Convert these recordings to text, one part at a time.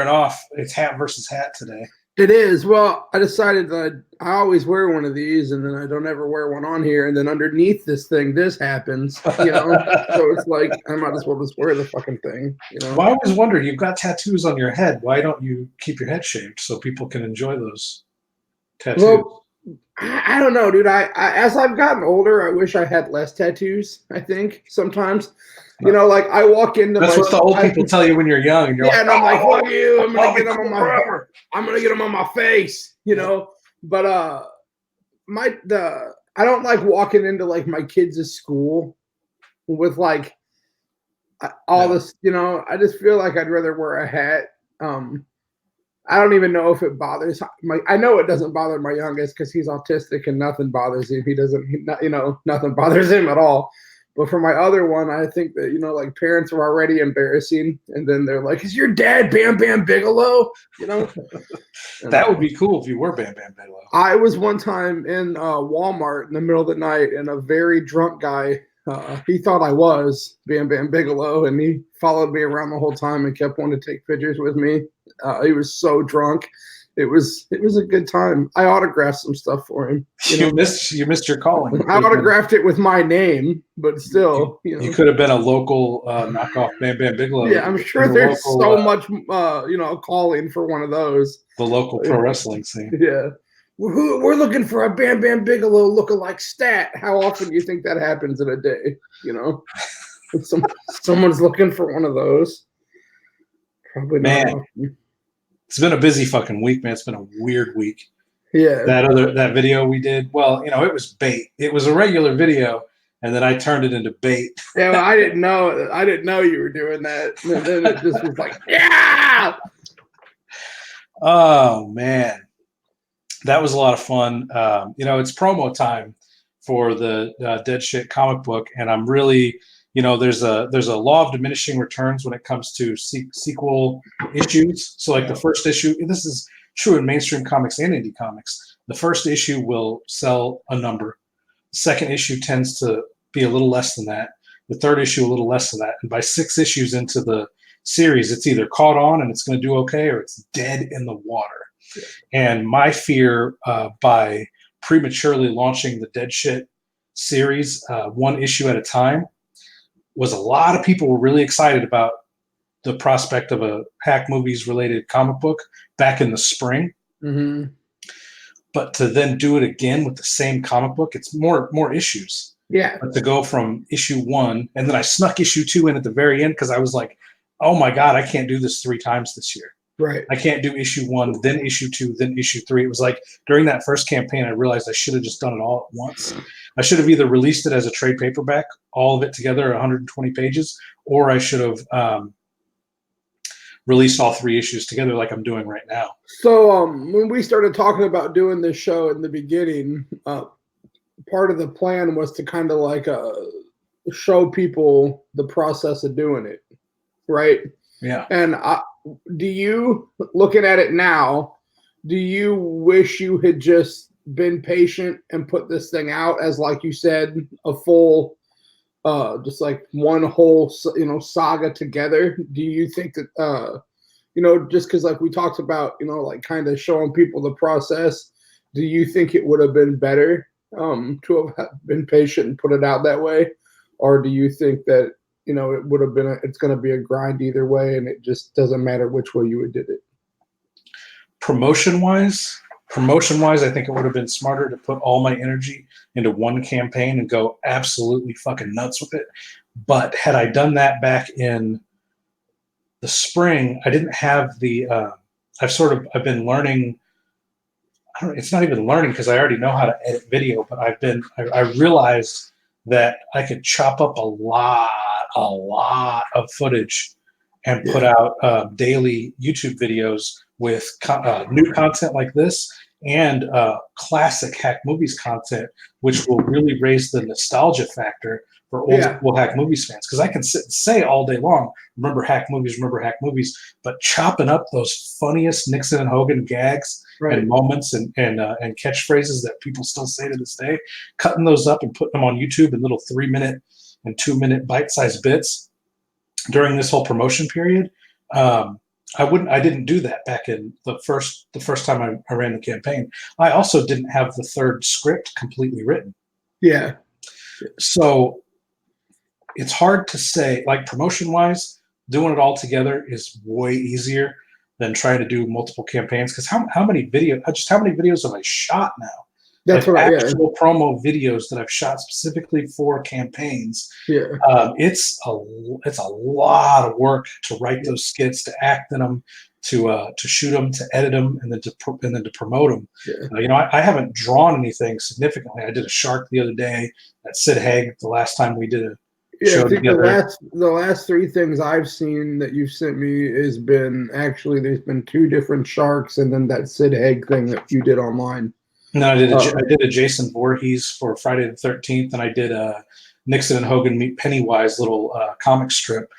off. It's hat versus hat today. It is. Well, I decided that I always wear one of these, and then I don't ever wear one on here, and then underneath this thing, this happens, you know? So it's like, I might as well just wear the fucking thing, you know? Well, I always wondered, you've got tattoos on your head. Why don't you keep your head shaved so people can enjoy those tattoos? Well, I don't know, dude. I as I've gotten older, I wish I had less tattoos, I think, sometimes. You know, like I walk into That's what the old people tell you when you're young. And you're yeah, and I'm like, fuck you, I'm gonna get them cool on my I'm gonna get them on my face, you know. But I don't like walking into like my kids' school with like all this, you know. I just feel like I'd rather wear a hat. I don't even know if it bothers I know it doesn't bother my youngest because he's autistic and nothing bothers him. He doesn't, you know, nothing bothers him at all. But for my other one, I think that, you know, like parents are already embarrassing, and then they're like, "Is your dad Bam Bam Bigelow?" You know, that would be cool if you were Bam Bam Bigelow. I was one time in Walmart in the middle of the night, and a very drunk guy, he thought I was Bam Bam Bigelow, and he followed me around the whole time and kept wanting to take pictures with me. He was so drunk. It was a good time. I autographed some stuff for him. You missed your calling. I autographed it with my name, but still, you know. You could have been a local knockoff Bam Bam Bigelow. Yeah, I'm sure there's so much, you know, calling for one of those. The local pro wrestling scene. Yeah. We're looking for a Bam Bam Bigelow lookalike stat. How often do you think that happens in a day? You know, someone's looking for one of those. Probably not often. It's been a busy fucking week, man. It's been a weird week. Yeah. That video we did, well, you know, it was bait. It was a regular video, and then I turned it into bait. Yeah, well, I didn't know you were doing that. And then it just was like, yeah. Oh man, that was a lot of fun. You know, it's promo time for the Dead Shit comic book, and I'm really, you know, there's a law of diminishing returns when it comes to sequel issues. So like the first issue, this is true in mainstream comics and indie comics. The first issue will sell a number. The second issue tends to be a little less than that. The third issue a little less than that. And by 6 issues into the series, it's either caught on and it's going to do okay, or it's dead in the water. Yeah. And my fear by prematurely launching the Dead Shit series, one issue at a time, was a lot of people were really excited about the prospect of a Hack Movies related comic book back in the spring. Mm-hmm. But to then do it again with the same comic book, it's more issues. Yeah. But to go from issue 1, and then I snuck issue 2 in at the very end because I was like, oh my God, I can't do this 3 times this year. Right. I can't do issue 1, then issue 2, then issue 3. It was like during that first campaign, I realized I should have just done it all at once. I should have either released it as a trade paperback, all of it together, 120 pages, or I should have released all 3 issues together like I'm doing right now. So when we started talking about doing this show in the beginning, part of the plan was to kind of like show people the process of doing it, right? Yeah. And do you, looking at it now, do you wish you had just been patient and put this thing out as, like you said, a full, just like one whole, you know, saga together? Do you think that, you know, just because like we talked about, you know, like kind of showing people the process, do you think it would have been better to have been patient and put it out that way? Or do you think that, you know, it would have been, it's going to be a grind either way, and it just doesn't matter which way you did it? Promotion-wise, I think it would have been smarter to put all my energy into one campaign and go absolutely fucking nuts with it. But had I done that back in the spring, I didn't have the, I've been learning, it's not even learning because I already know how to edit video, but I realized that I could chop up a lot of footage and put out daily YouTube videos with new content like this and classic Hack Movies content, which will really raise the nostalgia factor for old school Hack Movies fans. Because I can sit and say all day long, remember Hack Movies, but chopping up those funniest Nixon and Hogan gags and moments and catchphrases that people still say to this day, cutting those up and putting them on YouTube in little 3-minute and 2-minute bite-sized bits during this whole promotion period, I didn't do that back in the first time I ran the campaign. I also didn't have the third script completely written. Yeah. So it's hard to say, like promotion wise, doing it all together is way easier than trying to do multiple campaigns. Because how many videos have I shot now? That's Like what actual promo videos that I've shot specifically for campaigns. yeah. It's a lot of work to write those skits, to act in them, to shoot them, to edit them, and then to promote them. Yeah. I haven't drawn anything significantly. I did a shark the other day at Sid Haig the last time we did a Yeah, show I think together. the last three things I've seen that you've sent me has been actually there's been two different sharks and then that Sid Haig thing that you did online. No, I did a Jason Voorhees for Friday the 13th, and I did a Nixon and Hogan meet Pennywise little comic strip,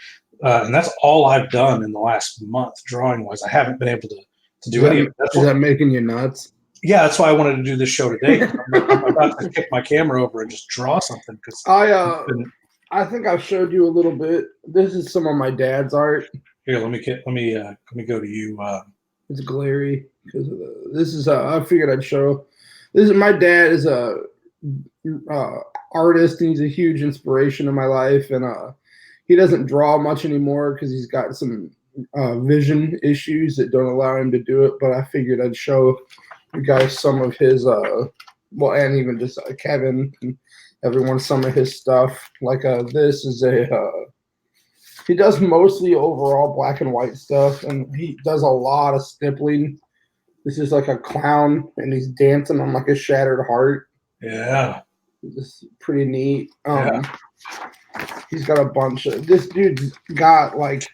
and that's all I've done in the last month drawing wise. I haven't been able to do any of it. Is that making you nuts? Yeah, that's why I wanted to do this show today. I'm about to kick my camera over and just draw something because I think I've showed you a little bit. This is some of my dad's art. Here, let me go to you. It's glary because this is I figured I'd show. This is my dad is a artist and he's a huge inspiration in my life, and he doesn't draw much anymore because he's got some vision issues that don't allow him to do it. But I figured I'd show you guys some of his well, and even just Kevin and everyone some of his stuff. Like this is he does mostly overall black and white stuff, and he does a lot of stippling. This is like a clown, and he's dancing on like a shattered heart. Yeah, this is pretty neat. Yeah. He's got a bunch of. This dude's got like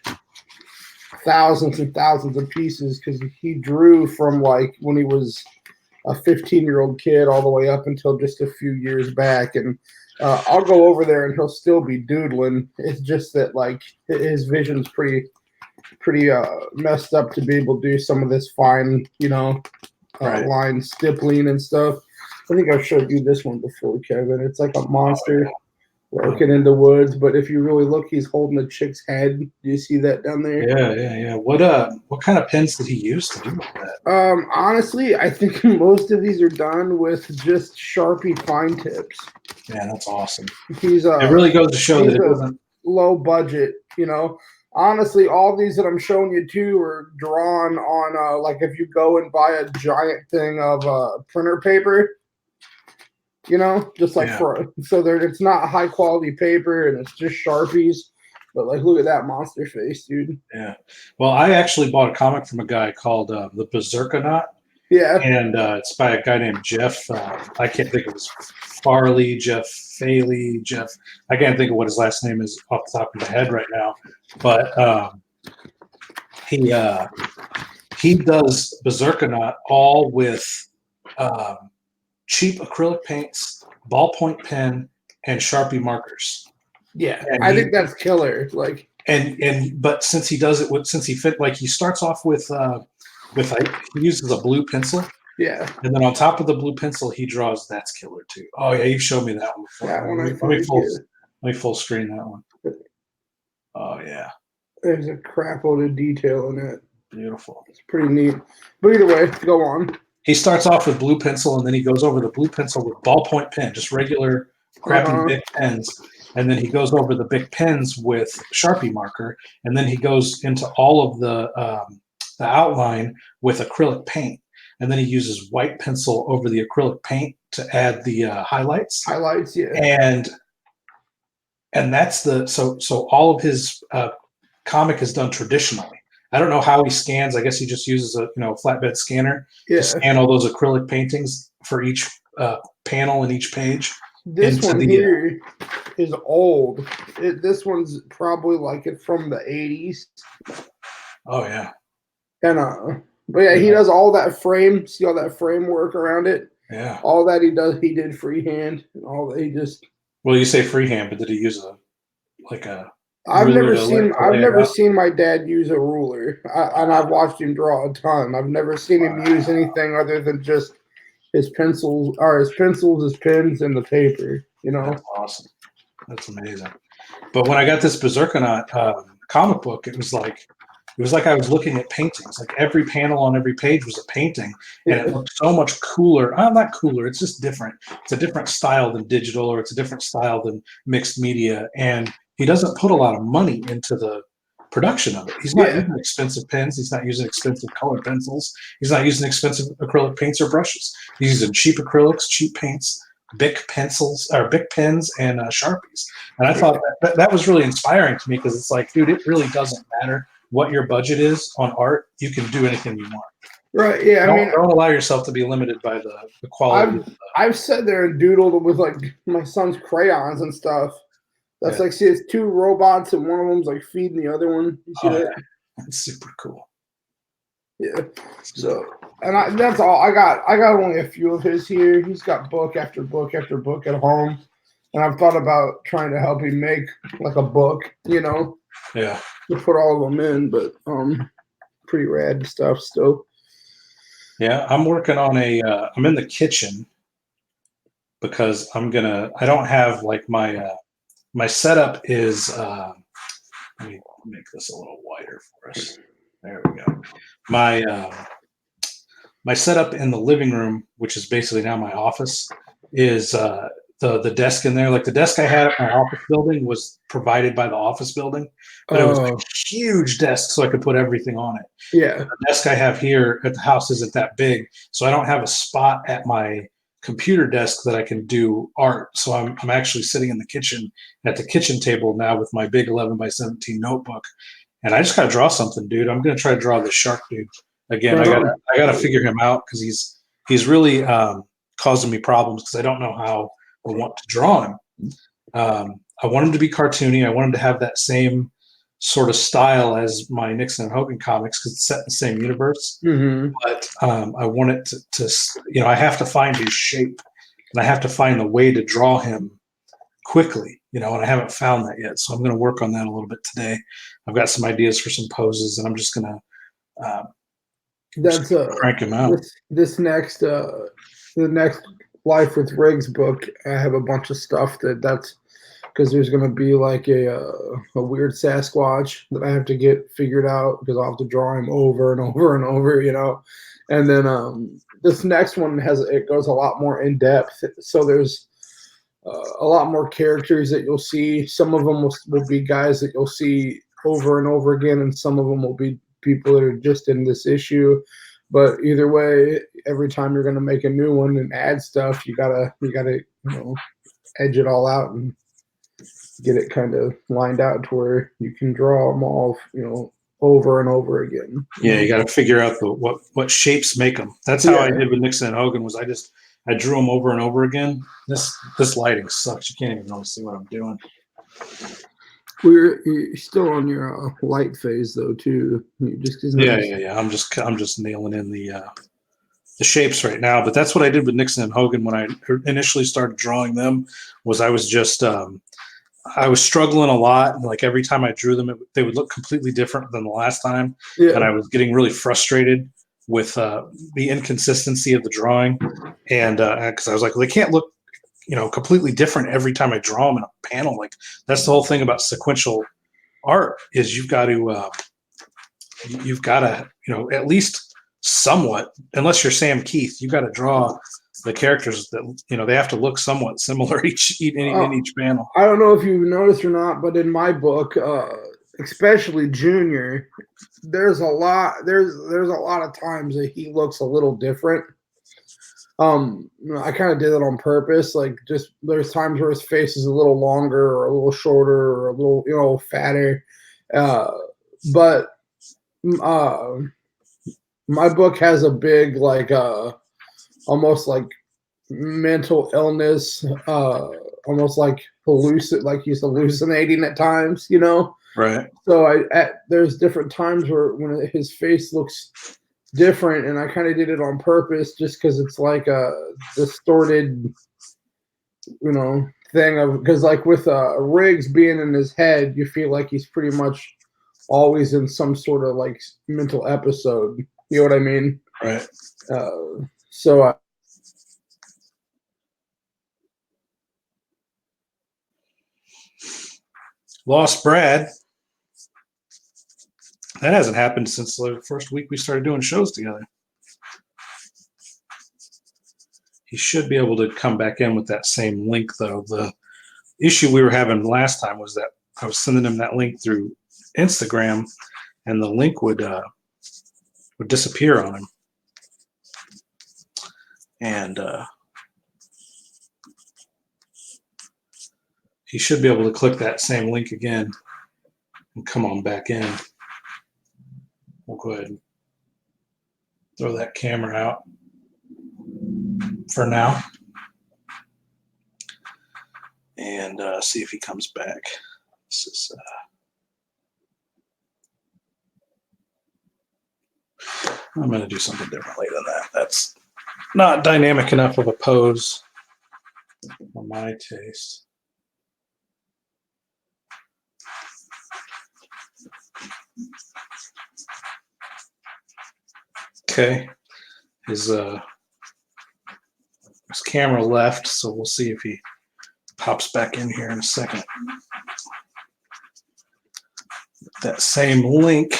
thousands and thousands of pieces because he drew from like when he was a 15-year-old kid all the way up until just a few years back, and I'll go over there and he'll still be doodling. It's just that like his vision's pretty messed up to be able to do some of this fine, Right. line stippling and stuff. I think I've showed you this one before, Kevin. It's like a monster working in the woods, but if you really look, he's holding a chick's head. Do you see that down there? Yeah. What kind of pens did he use to do that? Honestly, I think most of these are done with just Sharpie fine tips. Yeah, that's awesome. He's it really goes to show that it doesn't low budget, Honestly, all these that I'm showing you too are drawn on like if you go and buy a giant thing of printer paper, just like it's not high quality paper and it's just Sharpies. But like, look at that monster face, dude. Yeah. Well, I actually bought a comic from a guy called the Berserkernaut. Yeah. And it's by a guy named Jeff. I can't think of his Farley, Jeff Faley, Jeff. I can't think of what his last name is off the top of my head right now. But he does Berserkernaut all with cheap acrylic paints, ballpoint pen, and Sharpie markers. Yeah, and I think that's killer. Like, but since he does it he starts off with he uses a blue pencil. Yeah. And then on top of the blue pencil, he draws. That's killer too. Oh yeah, you've shown me that one before. That one let me full screen that one. Oh yeah. There's a crap load of detail in it. Beautiful. It's pretty neat. But either way, go on. He starts off with blue pencil, and then he goes over the blue pencil with ballpoint pen, just regular crappy big pens. And then he goes over the big pens with Sharpie marker, and then he goes into all of the outline with acrylic paint. And then he uses white pencil over the acrylic paint to add the highlights. Highlights, yeah. And that's so all of his comic is done traditionally. I don't know how he scans. I guess he just uses a flatbed scanner to scan all those acrylic paintings for each panel in each page. This one here is old. This one's probably like it from the 80s. Oh yeah. And but yeah, he does all that frame. See all that framework around it? Yeah. All that he did freehand. And all that he just. Well, you say freehand, but did he use I've never seen my dad use a ruler, and I've watched him draw a ton. I've never seen him use anything other than just his pencils, his pens, and the paper. That's awesome. That's amazing. But when I got this Berserkernaut comic book, it was like It was like I was looking at paintings. Like every panel on every page was a painting, and it Yeah. looked so much cooler. Not cooler. It's just different. It's a different style than digital, or it's a different style than mixed media. And he doesn't put a lot of money into the production of it. He's not Yeah. using expensive pens. He's not using expensive color pencils. He's not using expensive acrylic paints or brushes. He's using cheap acrylics, cheap paints, Bic pencils or Bic pens, and Sharpies. And I thought that was really inspiring to me, because it's like, dude, it really doesn't matter what your budget is on art. You can do anything you want. Right. Yeah. I mean, Don't allow yourself to be limited by the quality. I've sat there and doodled with like my son's crayons and stuff. That's Yeah. like, see, it's two robots and one of them's like feeding the other one. You see Oh, that? yeah. That's super cool. Yeah. So, and that's all I got. I got only a few of his here. He's got book after book after book at home, and I've thought about trying to help him make like a book, Yeah. to put all of them in. But pretty rad stuff still. Yeah. I'm working on I'm in the kitchen, because I don't have like my setup is, let me make this a little wider for us. There we go. My, my setup in the living room, which is basically now my office, is the desk in there. Like the desk I had at my office building was provided by the office building, but it was a huge desk, so I could put everything on it. Yeah. The desk I have here at the house isn't that big, so I don't have a spot at my computer desk that I can do art. So I'm actually sitting in the kitchen at the kitchen table now with my big 11 by 17 notebook, and I just gotta draw something, dude. I'm gonna try to draw the shark dude again. Right on. I gotta figure him out, because he's really causing me problems, because I don't know how I want to draw him. I want him to be cartoony. I want him to have that same sort of style as my Nixon and Hogan comics, because it's set in the same universe. Mm-hmm. But I want it to I have to find his shape, and I have to find the way to draw him quickly, and I haven't found that yet. So I'm going to work on that a little bit today. I've got some ideas for some poses, and I'm just going to That's crank him out. this next the next Life with Riggs book. I have a bunch of stuff that's because there's gonna be like a weird Sasquatch that I have to get figured out, because I'll have to draw him over and over and over, and then this next one it goes a lot more in depth. So there's a lot more characters that you'll see. Some of them will be guys that you'll see over and over again, and some of them will be people that are just in this issue. But either way, every time you're going to make a new one and add stuff, you gotta edge it all out and get it kind of lined out to where you can draw them all over and over again. Yeah, you got to figure out what shapes make them. That's how I did with Nixon and Hogan. Was I drew them over and over again. This lighting sucks. You can't even really see what I'm doing. You're still on your light phase though too. Yeah. I'm just nailing in the shapes right now. But that's what I did with Nixon and Hogan when I initially started drawing them. Was I was just I was struggling a lot, and like every time I drew them, they would look completely different than the last time, and I was getting really frustrated with the inconsistency of the drawing, and because I was like, well, they can't look completely different every time I draw them in a panel. Like that's the whole thing about sequential art, is you've got to at least somewhat, unless you're Sam Keith, you got to draw the characters that they have to look somewhat similar in each panel. I don't know if you've noticed or not, but in my book, especially Junior, there's a lot of times that he looks a little different. I kind of did it on purpose. Like, just there's times where his face is a little longer or a little shorter or a little fatter. But my book has a big almost like mental illness, almost like he's hallucinating at times, Right. So there's different times when his face looks different, and I kind of did it on purpose just because it's like a distorted, thing of, because like with Riggs being in his head, you feel like he's pretty much always in some sort of like mental episode. You know what I mean? Right. So Lost Brad. That hasn't happened since the first week we started doing shows together. He should be able to come back in with that same link, though. The issue we were having last time was that I was sending him that link through Instagram, and the link would disappear on him. And he should be able to click that same link again and come on back in. We'll go ahead and throw that camera out for now and see if he comes back. This is I'm going to do something differently than that. That's not dynamic enough of a pose for my taste. Okay, his camera left, so we'll see if he pops back in here in a second. That same link.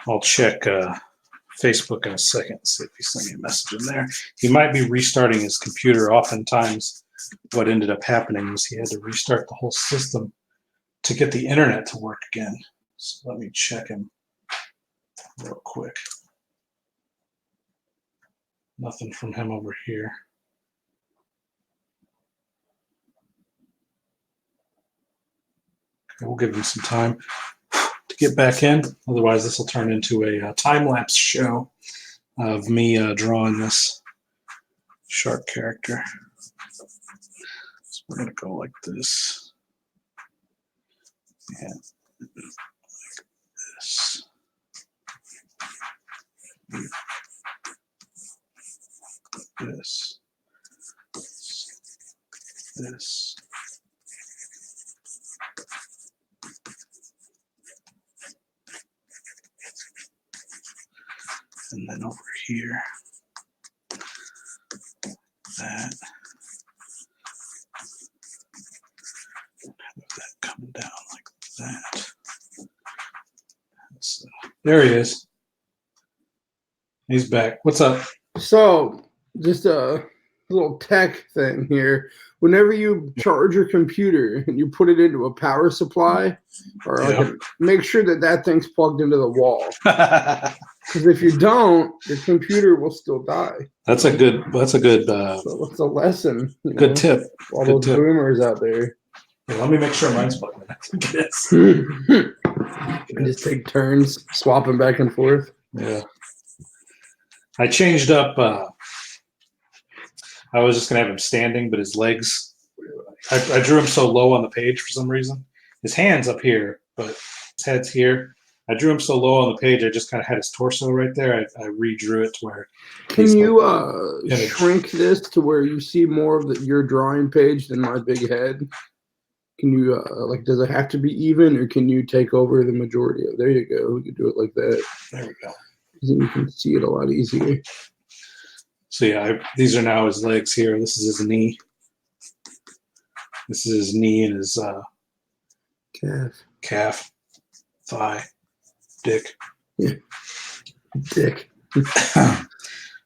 I'll check Facebook in a second, see if he sent me a message in there. He might be restarting his computer. Oftentimes, what ended up happening was he had to restart the whole system to get the internet to work again. So let me check him real quick. Nothing from him over here. Okay, we'll give him some time to get back in. Otherwise, this will turn into a time-lapse show of me drawing this shark character. So we're going to go like this. And like this. This. This. And then over here, that coming down like that. So, there he is. He's back. What's up? So, just a little tech thing here. Whenever you charge your computer and you put it into a power supply, or make sure that that thing's plugged into the wall. Because if you don't, your computer will still die. That's a good. So it's a lesson. Good tip. All those boomers out there. Yeah, let me make sure mine's plugged in. Just take turns swapping back and forth. Yeah. I changed up. I was just gonna have him standing, but his legs. I drew him so low on the page for some reason. His hands up here, but his head's here. I drew him so low on the page, I just kind of had his torso right there. I redrew it to where. Can you shrink this to where you see more of your drawing page than my big head? Can you, does it have to be even, or can you take over the majority of it? There you go. We can do it like that. There we go. Then you can see it a lot easier. So yeah, these are now his legs here. This is his knee. This is his knee and his calf, thigh. Dick. Yeah. Dick.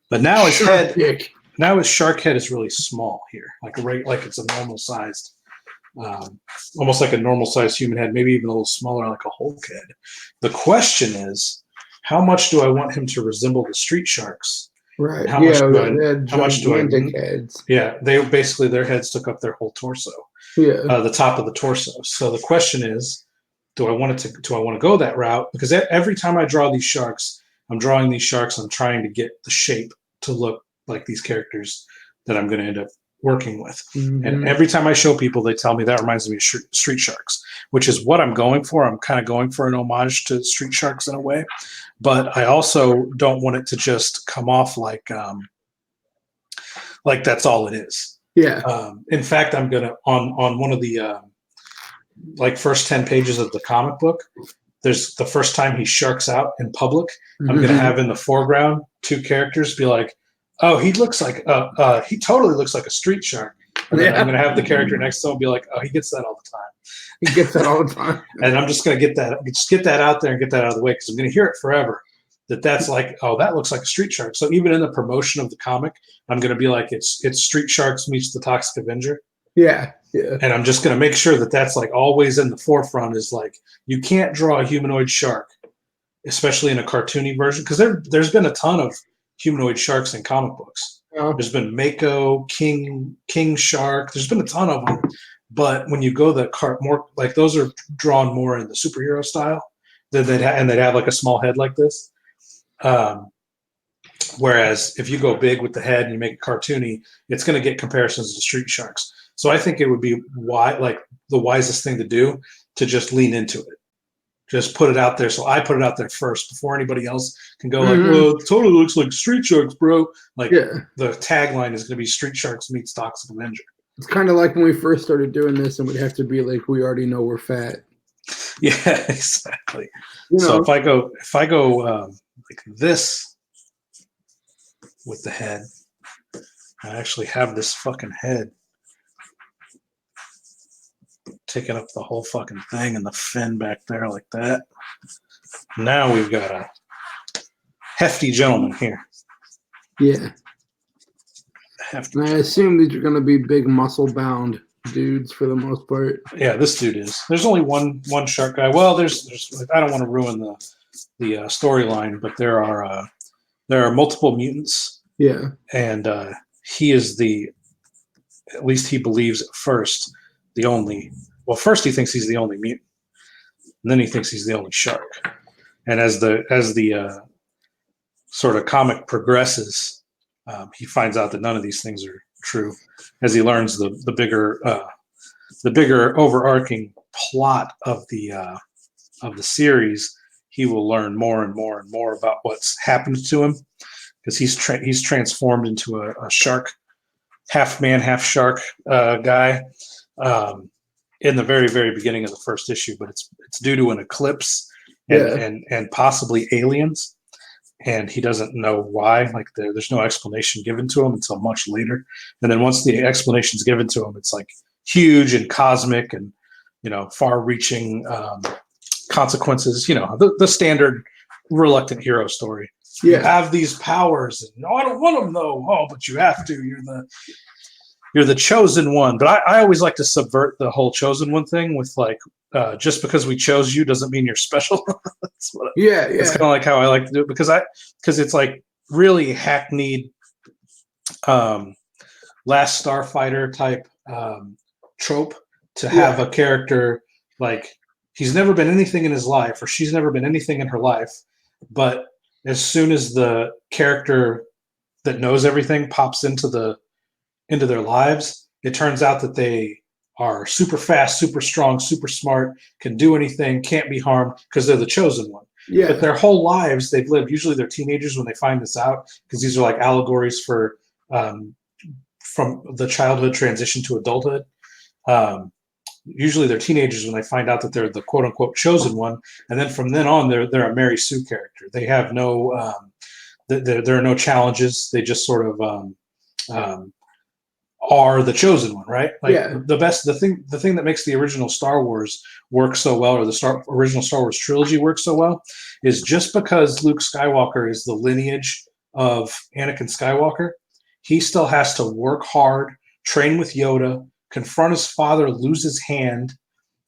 But now his head. Dick. Now his shark head is really small here, like it's a normal sized, almost like a normal sized human head, maybe even a little smaller, like a Hulk head. The question is, how much do I want him to resemble the street sharks? Right. How much do I? Heads. Yeah, they basically their heads took up their whole torso. Yeah. The top of the torso. So the question is, do I want to go that route? Because every time I draw these sharks, I'm drawing these sharks. I'm trying to get the shape to look like these characters that I'm going to end up working with. Mm-hmm. And every time I show people, they tell me that reminds me of Street Sharks, which is what I'm going for. I'm kind of going for an homage to Street Sharks in a way, but I also don't want it to just come off like that's all it is. Yeah. In fact, I'm gonna on one of the first 10 pages of the comic book, there's the first time he sharks out in public, I'm Mm-hmm. going to have in the foreground 2 characters be like, oh, he totally looks like a street shark. And then I'm going to have the character next to him be like, oh, he gets that all the time. He gets that all the time. And I'm just going to get that out there and get that out of the way because I'm going to hear it forever. That's like, oh, that looks like a street shark. So even in the promotion of the comic, I'm going to be like, it's Street Sharks meets the Toxic Avenger. Yeah. And I'm just going to make sure that that's like always in the forefront is like, you can't draw a humanoid shark, especially in a cartoony version, because there's been a ton of humanoid sharks in comic books. Oh. There's been Mako, King Shark. There's been a ton of them. But when you go more like those are drawn more in the superhero style, and they'd have like a small head like this. Whereas if you go big with the head and you make it cartoony, it's going to get comparisons to street sharks. So I think it would be the wisest thing to do to just lean into it. Just put it out there. So I put it out there first before anybody else can go like, well, it totally looks like Street Sharks, bro. Like the tagline is going to be Street Sharks meets Toxic Avenger. It's kind of like when we first started doing this and we'd have to be like, we already know we're fat. Yeah, exactly. So if I go like this with the head, I actually have this fucking head taking up the whole fucking thing and the fin back there like that. Now we've got a hefty gentleman here. Yeah. Hefty. And I assume these are going to be big muscle-bound dudes for the most part. Yeah, this dude is. There's only one shark guy. Well, there's I don't want to ruin the storyline, but there are multiple mutants. Yeah. And he is at least he believes at first, the only. Well, first he thinks he's the only mutant, and then he thinks he's the only shark. And as the sort of comic progresses, he finds out that none of these things are true. As he learns the bigger overarching plot of the series, he will learn more and more and more about what's happened to him because he's transformed into a shark, half man, half shark guy. In the very, very beginning of the first issue, but it's due to an eclipse and possibly aliens, and he doesn't know why. Like there's no explanation given to him until much later, and then once the explanation's given to him, it's like huge and cosmic and far-reaching consequences. The standard reluctant hero story. Yeah. You have these powers, and I don't want them though. Oh, but you have to. You're the chosen one. But I always like to subvert the whole chosen one thing with like, just because we chose you doesn't mean you're special. It's kind of like how I like to do it because it's like really hackneyed Last Starfighter type trope to have a character like he's never been anything in his life or she's never been anything in her life, but as soon as the character that knows everything pops into their lives, it turns out that they are super fast, super strong, super smart, can do anything, can't be harmed because they're the chosen one. Yeah. But their whole lives they've lived, usually they're teenagers when they find this out because these are like allegories for from the childhood transition to adulthood. Usually they're teenagers when they find out that they're the quote unquote chosen one. And then from then on, they're a Mary Sue character. They have no, there are no challenges. They just sort of, are the chosen one, right? Like the thing that makes the original Star Wars work so well, or the original Star Wars trilogy work so well, is just because Luke Skywalker is the lineage of Anakin Skywalker, he still has to work hard, train with Yoda, confront his father, lose his hand,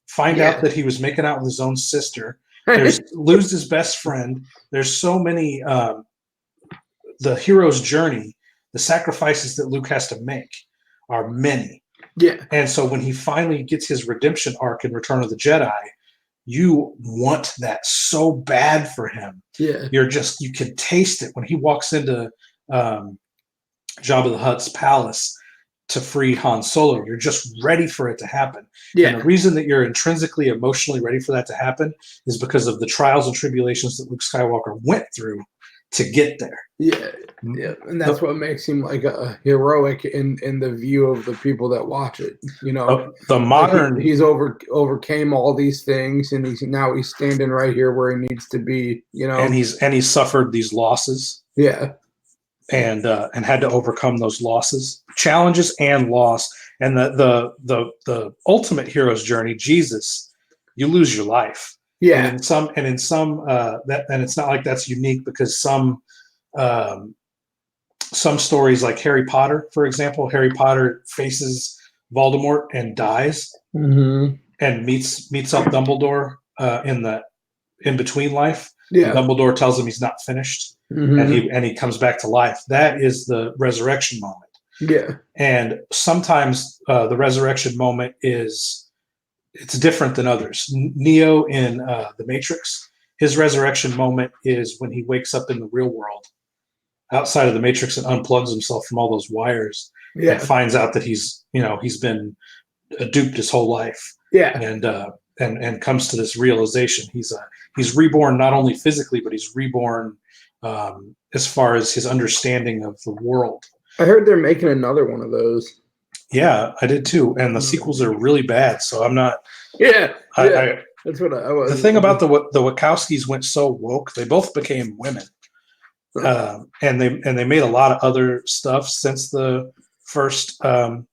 find out that he was making out with his own sister, lose his best friend. There's so many, the hero's journey, the sacrifices that Luke has to make are many. Yeah. And so when he finally gets his redemption arc in Return of the Jedi, you want that so bad for him. Yeah. You can taste it when he walks into Jabba the Hutt's palace to free Han Solo. You're just ready for it to happen. Yeah. And the reason that you're intrinsically emotionally ready for that to happen is because of the trials and tribulations that Luke Skywalker went through to get there. Yeah, yeah, and that's what makes him like a heroic in the view of the people that watch it. You know, The like modern he's overcame all these things, and he's standing right here where he needs to be. You know, and he's suffered these losses. Yeah, And had to overcome those losses, challenges, and loss. And the ultimate hero's journey, Jesus, you lose your life. Yeah, and in some that, and it's not like that's unique, because um, some stories, like Harry Potter, for example, Harry Potter faces Voldemort and dies, and meets up Dumbledore in the in between life. Yeah. And Dumbledore tells him he's not finished, and he comes back to life. That is the resurrection moment. Yeah. And sometimes the resurrection moment it's different than others. Neo in the Matrix, his resurrection moment is when he wakes up in the real world, outside of the Matrix, and unplugs himself from all those wires, Yeah. and finds out that he's been duped his whole life. Yeah. And comes to this realization. He's reborn, not only physically, but he's reborn as far as his understanding of the world. I heard they're making another one of those. Yeah, I did too. And the sequels are really bad, so I'm not. Yeah, that's what I was. The thing about the Wachowskis went so woke. They both became women, and they made a lot of other stuff since the first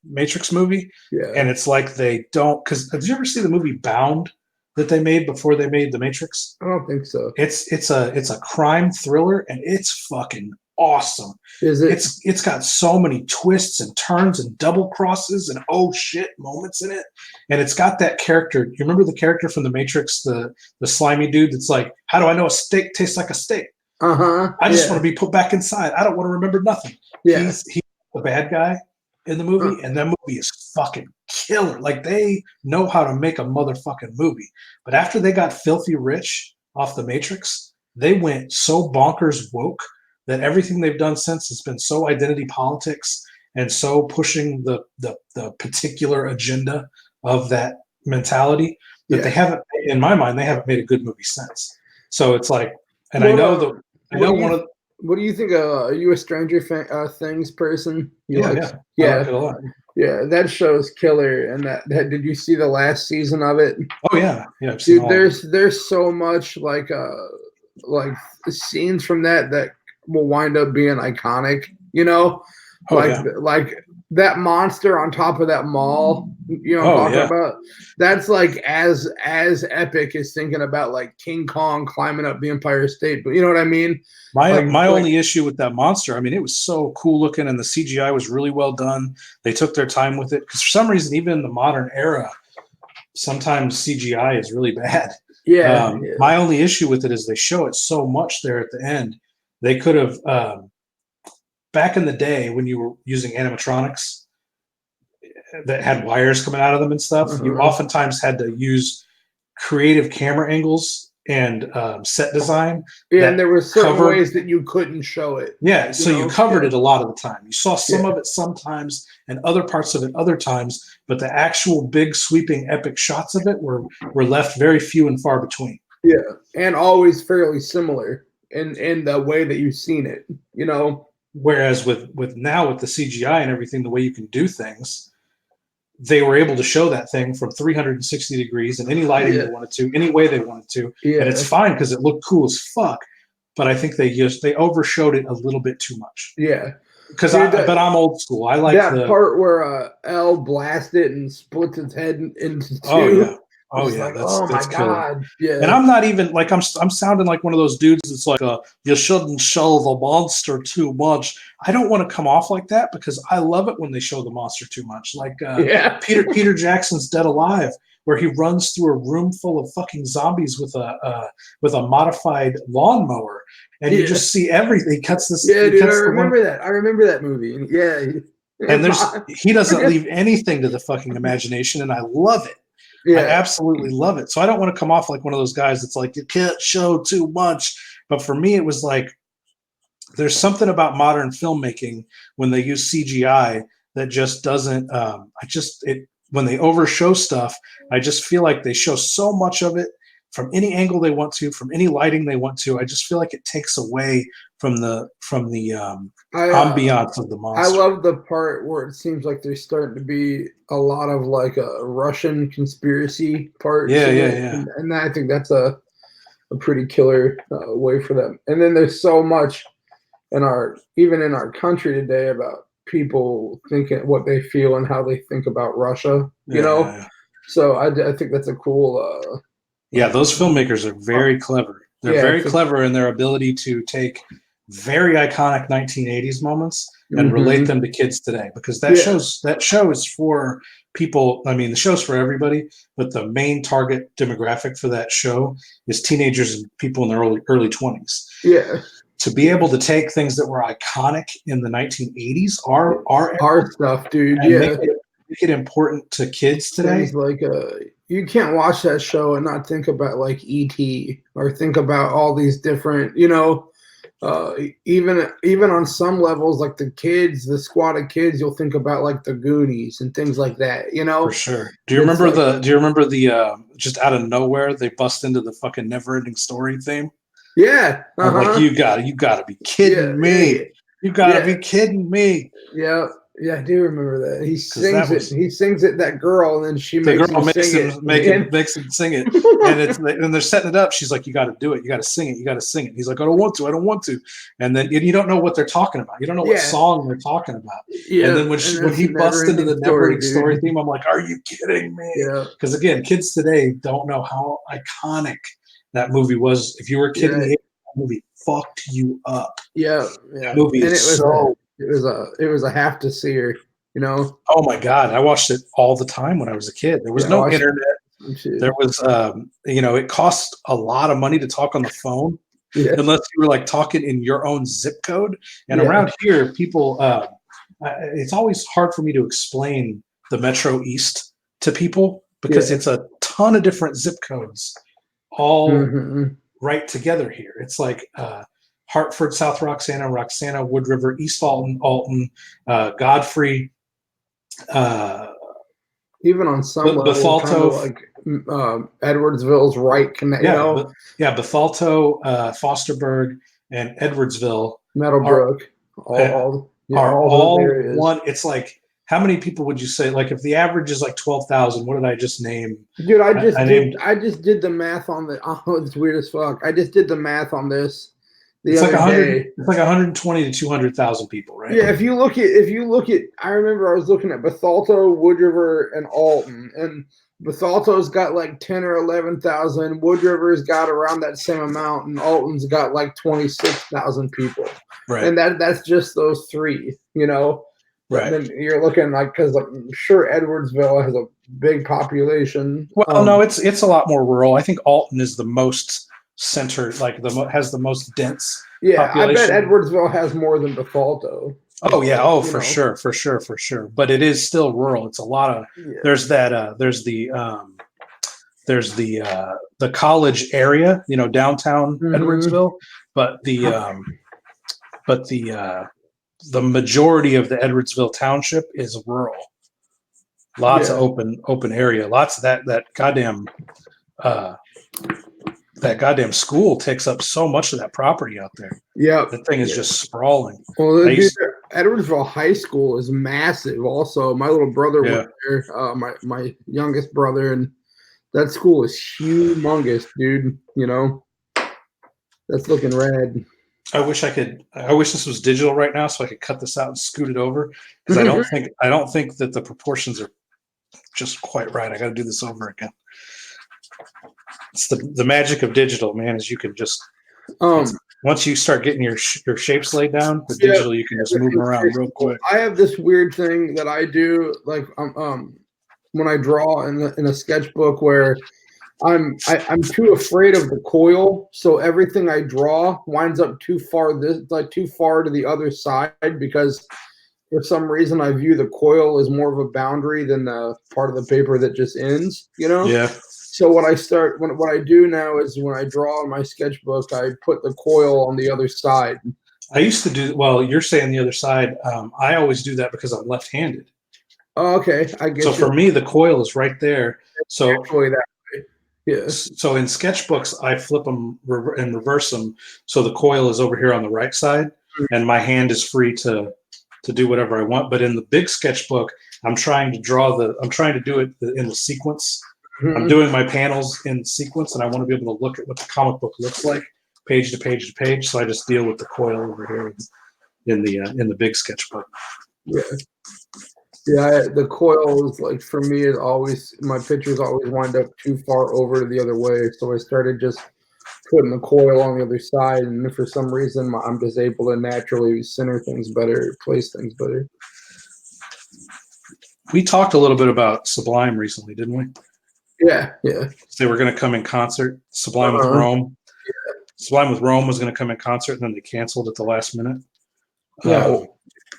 Matrix movie. Yeah. And it's like they don't. Because did you ever see the movie Bound that they made before they made the Matrix? I don't think so. It's a crime thriller, and it's fucking awesome. Is it? It's got so many twists and turns and double crosses and oh shit moments in it. And it's got that character. You remember the character from the Matrix, the slimy dude that's like, how do I know a steak tastes like a steak? I just want to be put back inside. I don't want to remember nothing. Yeah. He's the bad guy in the movie, and that movie is fucking killer. Like, they know how to make a motherfucking movie. But after they got filthy rich off the Matrix, they went so bonkers woke that everything they've done since has been so identity politics and so pushing the particular agenda of that mentality that they haven't, in my mind, they haven't made a good movie since. So it's like, and I know what do you think? Are you a Stranger Things person? Yeah. I like it a lot. Yeah, that show's killer. And that did you see the last season of it? Oh yeah, yeah. Dude, there's so much like scenes from that will wind up being iconic. You know, like that monster on top of that mall. You know what I'm talking about? That's like as epic as thinking about like King Kong climbing up the Empire State. But you know what I mean? My only issue with that monster, I mean, it was so cool looking, and the CGI was really well done. They took their time with it, because for some reason, even in the modern era, sometimes CGI is really bad. Yeah. My only issue with it is they show it so much there at the end. They could have, back in the day when you were using animatronics that had wires coming out of them and stuff, you oftentimes had to use creative camera angles and set design. Yeah, and there were certain ways that you couldn't show it. Yeah, so you covered it a lot of the time. You saw some of it sometimes and other parts of it other times, but the actual big sweeping epic shots of it were left very few and far between. Yeah, and always fairly similar in the way that you've seen it, you know. Whereas with now with the CGI and everything, the way you can do things, they were able to show that thing from 360 degrees and any lighting they wanted to, any way they wanted to. And it's fine because it looked cool as fuck. But I think they overshowed it a little bit too much. Yeah. Because but I'm old school. I like that part where L blasted and splits his head into two. Oh yeah. Oh yeah, like, that's my killer. God. Yeah. And I'm not even like I'm sounding like one of those dudes that's like you shouldn't show the monster too much. I don't want to come off like that because I love it when they show the monster too much. Like Peter Jackson's Dead Alive, where he runs through a room full of fucking zombies with a modified lawnmower, and you just see everything. He cuts this. Yeah, dude, I remember that. I remember that movie. Yeah. And he doesn't leave anything to the fucking imagination, and I love it. Yeah. I absolutely love it. So I don't want to come off like one of those guys that's like, you can't show too much. But for me, it was like, there's something about modern filmmaking when they use CGI that just doesn't, when they overshow stuff, I just feel like they show so much of it from any angle they want to, from any lighting they want to. I just feel like it takes away from the I ambiance of the I monster. love the part where it seems like there's starting to be a lot of like a Russian conspiracy parts Yeah, in yeah, it, yeah. and I think that's a pretty killer way for them. And then there's so much in our even in our country today about people thinking what they feel and how they think about Russia. You Yeah, yeah, know, yeah. so I think that's a cool. Yeah, those filmmakers are very clever. They're Yeah, very it's a, clever in their ability to take very iconic 1980s moments and relate mhm. them to kids today, because Yeah, that show is for people. I mean, the show's for everybody, but the main target demographic for that show is teenagers and people in their early 20s. yeah, To be able to take things that were iconic in the 1980s, our era, our stuff, dude. and Yeah, make it important to kids things today. like you can't watch that show and not think about like ET or think about all these different, even on some levels, like the squad of kids, you'll think about like the Goonies and things like that. For sure. It's like Do you remember the just out of nowhere they bust into the fucking never ending story theme? yeah, I was like, uh-huh, you gotta be yeah, kidding yeah, yeah, me. You gotta yeah, be kidding me. yeah, yeah. I do remember that. He Because sings that it. was He sings it. That girl, and then she the makes him girl sing it. And makes him sing it. And they're setting it up. She's like, you gotta do it, you gotta sing it, you gotta sing it. He's like, I don't want to. And then you don't know what they're talking about. You don't know what yeah, song they're talking about. And yeah, then and when that's a he busts into never-ending the never story, ending story dude. theme, I'm like, are you kidding me? Yeah, Because again, kids today don't know how iconic that movie was. If you were a kid in yeah, the 80s, that movie fucked you up. yeah, That yeah. movie And is so. it was a have to see her. You know, Oh my god, I watched it all the time when I was a kid. There was yeah, I no watched internet. some shit. There was, it cost a lot of money to talk on the phone Yeah, unless you were like talking in your own zip code. And yeah, around here, people, it's always hard for me to explain the Metro East to people because yeah. it's a ton of different zip codes all Hmm. right together here. It's like Hartford, South Roxana, Roxana, Wood River, East Alton, Alton, Godfrey, uh, Even on some level, kind of Bethalto, like Edwardsville's right connect. You yeah, know, but yeah, Bethalto, Fosterburg, and Edwardsville are Meadowbrook, uh, are all those all areas. one. It's like, how many people would you say? Like, if the average is like 12,000, what did I just name? Dude, I named. I just did the math on the. Oh, it's weird as fuck. I just did the math on this the It's like other 100. day. It's like 120 to 200,000 people, right? Yeah, if you look at, I remember I was looking at Bethalto, Wood River, and Alton, and Bethalto's got like 10 or 11,000. Wood River's got around that same amount, and Alton's got like 26,000 people, Right. and that's just those three, you know. But Right. then you're looking like because I'm sure Edwardsville has a big population. Well, no, it's a lot more rural. I think Alton is the most centered, like has the most dense Yeah, I bet population. Edwardsville has more than Bethalto. Oh yeah, oh You for know, sure, for sure, for sure. But it is still rural. It's a lot of yeah, there's that there's the college area, downtown hmm, Edwardsville, but but the majority of the Edwardsville township is rural. Lots of yeah, open area. Lots of uh that goddamn school takes up so much of that property out there. yeah, That thing is yeah. just sprawling. Well, I dude, used Edwardsville High School is massive. Also, my little brother went Yeah. there. My youngest brother, and that school is humongous, dude. You know, that's looking rad. I wish this was digital right now so I could cut this out and scoot it over, because I don't think that the proportions are just quite right. I got to do this over again. It's the magic of digital, man, is you can just once you start getting your shapes laid down with Yeah, digital, you can just move them everything's around real fixable. quick. I have this weird thing that I do, like when I draw in a sketchbook, where I'm too afraid of the coil, so everything I draw winds up too far to the other side, because for some reason I view the coil as more of a boundary than the part of the paper that just ends, you know? Yeah. So what I do now is when I draw in my sketchbook, I put the coil on the other side. I used to do well. You're saying the other side. I always do that because I'm left-handed. Oh, okay, I So get you. for me, the coil is right there. So Actually, that way. Yeah. So in sketchbooks, I flip them and reverse them, so the coil is over here on the right side, and my hand is free to do whatever I want. But in the big sketchbook, I'm trying to do it in the sequence. I'm Mhm. doing my panels in sequence, and I want to be able to look at what the comic book looks like, page to page to page. So I just deal with the coil over here in the big sketchbook. Yeah. Yeah, the coil is like for me is always my pictures always wind up too far over the other way. So I started just putting the coil on the other side, and if for some reason I'm just able to naturally center things better, place things better. We talked a little bit about Sublime recently, didn't we? Yeah, yeah. They were going to come in concert. Sublime with Uh-huh. Rome. Sublime with Rome was going to come in concert, and then they canceled at the last minute. Yeah.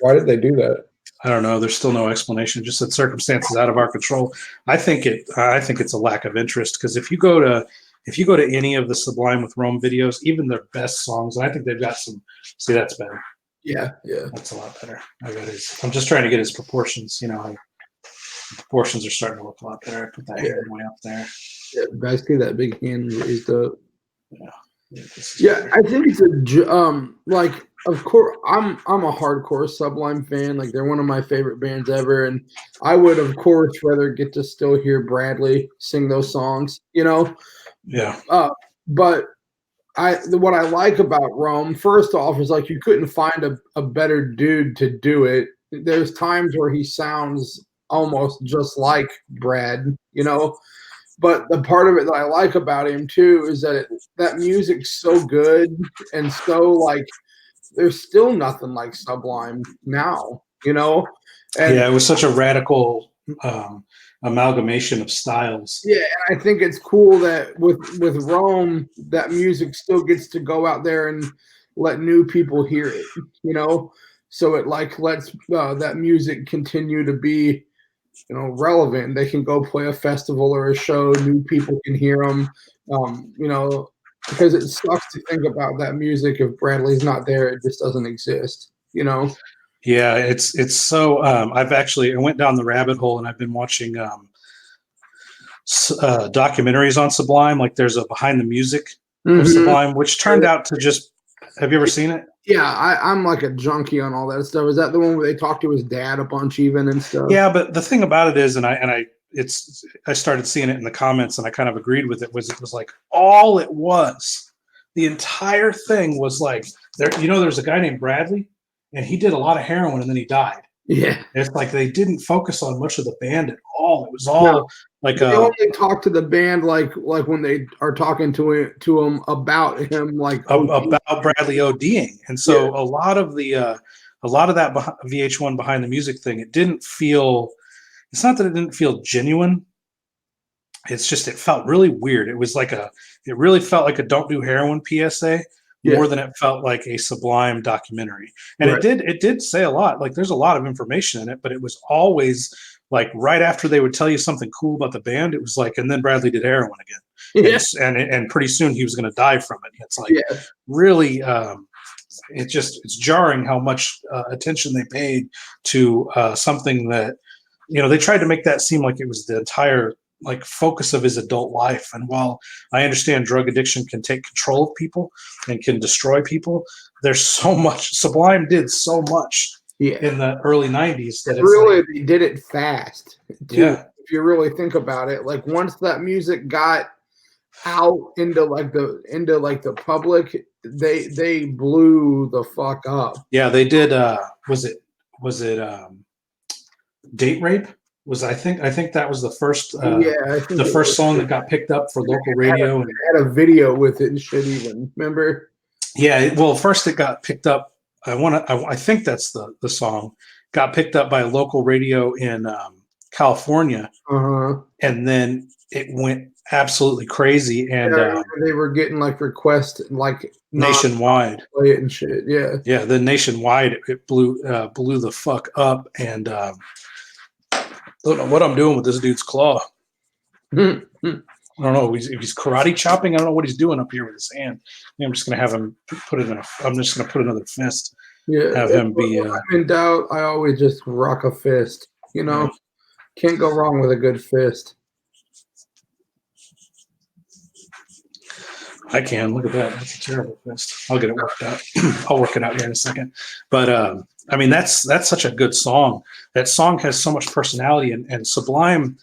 Why did they do that? I don't know. There's still no explanation. Just that circumstances out of our control. I think it's a lack of interest, because if you go to any of the Sublime with Rome videos, even their best songs, and I think they've got some. See, that's better. Yeah, yeah. That's a lot better. I'm just trying to get his proportions. The proportions are starting to look a lot better. I put that hand way up there. Yeah, I see that big hand raised up. Yeah, I think it's like of course I'm a hardcore Sublime fan. Like they're one of my favorite bands ever, and I would of course rather get to still hear Bradley sing those songs. Yeah. But what I like about Rome, first off, is like you couldn't find a better dude to do it. There's times where he sounds almost just like Brad. But the part of it that I like about him too is that that music's so good and so like there's still nothing like Sublime now. And Yeah, it was such a radical amalgamation of styles. yeah, and I think it's cool that with Rome, that music still gets to go out there and let new people hear it. So it like lets that music continue to be relevant. They can go play a festival or a show. New people can hear them. Because it sucks to think about that music if Bradley's not there. It just doesn't exist. Yeah, it's so. I went down the rabbit hole, and I've been watching documentaries on Sublime. Like there's a behind the music of Mm-hmm. Sublime, which turned out to just. Have you ever seen it? Yeah, I'm like a junkie on all that stuff. Is that the one where they talk to his dad a bunch even and stuff? Yeah, but the thing about it is, I started seeing it in the comments, and I kind of agreed with it. It was like all it was. The entire thing was like there. There's a guy named Bradley, and he did a lot of heroin, and then he died. Yeah. It's like they didn't focus on much of the band at all. It was all No. like they only talk to the band like when they are talking to him about him like about Bradley ODing, and so a lot of that VH1 behind the music thing, it didn't feel. It's not that it didn't feel genuine. It's just it felt really weird. It really felt like a "Don't do heroin" PSA more than it felt like a Sublime documentary. And Right. it did say a lot. Like there's a lot of information in it, but it was always like right after they would tell you something cool about the band, it was like, and then Bradley did heroin again. Yes. And pretty soon he was going to die from it. It's like really, it's jarring how much attention they paid to something that, they tried to make that seem like it was the entire like focus of his adult life. And while I understand drug addiction can take control of people and can destroy people, there's so much. Sublime did so much in the early 90s that they did it fast too. Yeah. If you really think about it, like once that music got out into the public, they blew the fuck up. Yeah, they did. Was it Date Rape? I think that was the first the first song that got picked up for local radio, and had a video with it and shit even. Remember? Yeah, well, first it got picked up. I think that's the song got picked up by a local radio in California, and then it went absolutely crazy, and they were getting like requests like nationwide play it and shit. Yeah. Then nationwide it blew the fuck up, and I don't know what I'm doing with this dude's claw. I don't know if he's karate chopping. I don't know what he's doing up here with his hand. I'm just gonna have him put it in. I'm just gonna put another fist. Yeah, have him be. I'm in doubt. I always just rock a fist. Can't go wrong with a good fist. I can look at that. That's a terrible fist. I'll get it worked out. I'll work it out here in a second. But I mean, that's such a good song. That song has so much personality, and Sublime.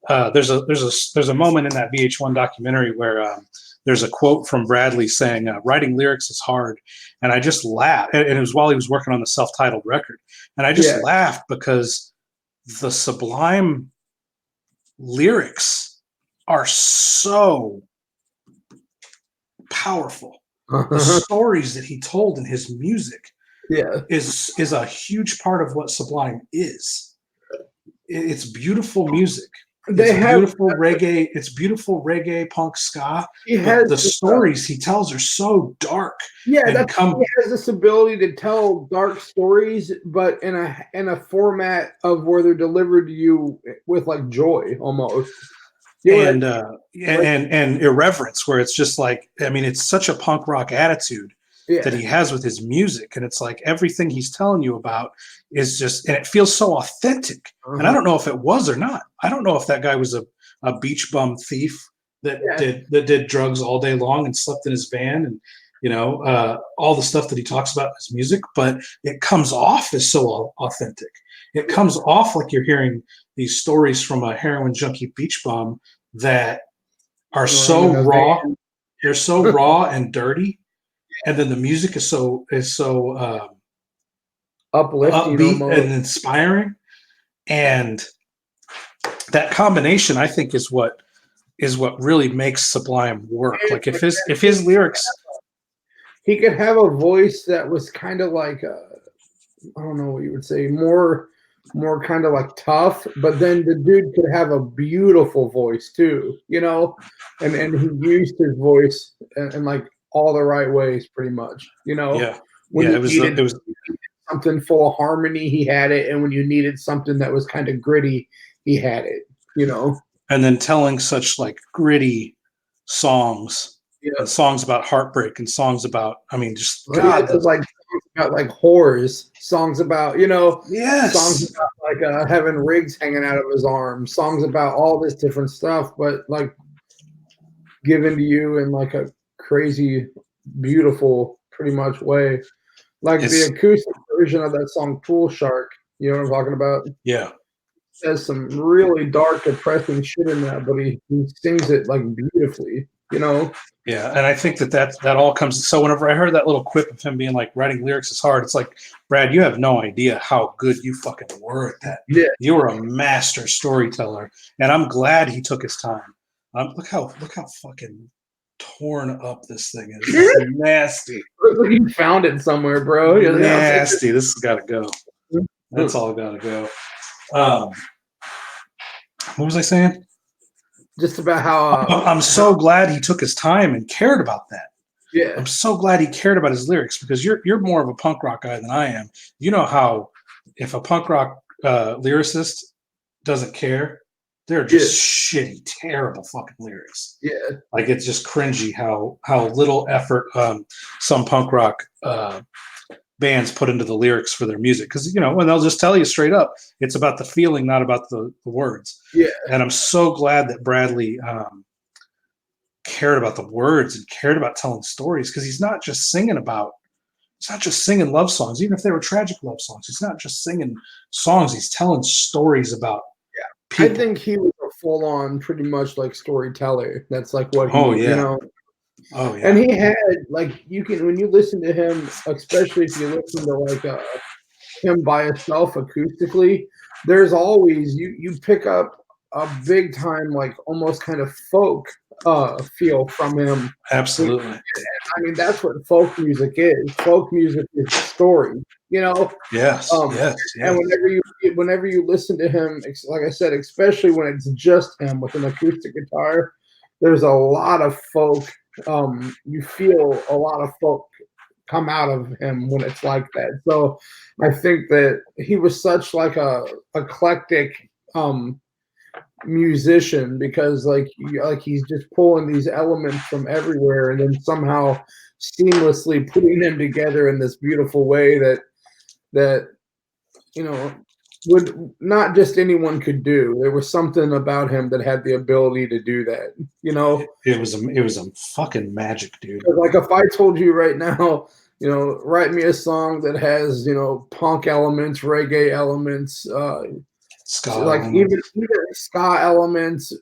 There's a moment in that VH1 documentary where there's a quote from Bradley saying, "Writing lyrics is hard," and I just laughed. And it was while he was working on the self-titled record, and I just laughed because the Sublime lyrics are so powerful. The stories that he told in his music is a huge part of what Sublime is. It's beautiful music. Beautiful reggae. It's beautiful reggae, punk, ska. The stories he tells are so dark. Yeah, he has this ability to tell dark stories, but in a format of where they're delivered to you with like joy almost. And irreverence, where it's just like, I mean, it's such a punk rock attitude that he has with his music, and it's like everything he's telling you about is just, and it feels so authentic. And I don't know if it was or not. I don't know if that guy was a beach bum thief that did drugs all day long and slept in his van, and all the stuff that he talks about in his music, but it comes off as so authentic. It comes off like you're hearing these stories from a heroin junkie beach bum that are so raw. They're so raw and dirty, and then the music is so uplifting, upbeat and inspiring, and that combination, I think, is what really makes Sublime work. Like if his lyrics, he could have a voice that was kind of like I don't know what you would say, more kind of like tough, but then the dude could have a beautiful voice too, and he used his voice in like all the right ways, pretty much, when it was something full of harmony, he had it, and when you needed something that was kind of gritty, he had it, and then telling such like gritty songs. And songs about heartbreak, and songs about, I mean, just God, like songs about like whores, songs about songs about like having rigs hanging out of his arms, songs about all this different stuff, but like given to you in like a crazy, beautiful, pretty much way. Like the acoustic version of that song "Pool Shark," you know what I'm talking about? Yeah. There's some really dark, depressing shit in that, but he sings it like beautifully, Yeah, and I think that all comes. So whenever I heard that little quip of him being like, writing lyrics is hard, it's like, Brad, you have no idea how good you fucking were at that. Yeah, you were a master storyteller, and I'm glad he took his time. Look how fucking torn up this thing is. It's nasty. You found it somewhere, bro. Nasty. This has got to go. That's all got to go. What was I saying? Just about how I'm so glad he took his time and cared about that. Yeah, I'm so glad he cared about his lyrics, because you're more of a punk rock guy than I am. You know how if a punk rock lyricist doesn't care, they're just shitty, terrible fucking lyrics. Yeah, like it's just cringy how little effort some punk rock bands put into the lyrics for their music, because when they'll just tell you straight up, it's about the feeling, not about the words. Yeah, and I'm so glad that Bradley cared about the words and cared about telling stories, because he's not just singing love songs, even if they were tragic love songs. He's not just singing songs, he's telling stories about people. I think he was a full-on, pretty much like storyteller. That's like what Oh yeah. And he had like, when you listen to him, especially if you listen to like him by himself acoustically, there's always you pick up a big time, like almost kind of folk feel from him. Absolutely. I mean, that's what folk music is. Folk music is story, Yes. Yes. And whenever you listen to him, like I said, especially when it's just him with an acoustic guitar, there's a lot of folk. You feel a lot of folk come out of him when it's like that. So I think that he was such like a eclectic musician, because like he's just pulling these elements from everywhere and then somehow seamlessly putting them together in this beautiful way that would not just anyone could do. There was something about him that had the ability to do that. You know, it was a fucking magic, dude. like if I told you right now, write me a song that has punk elements, reggae elements, Ska like even ska elements,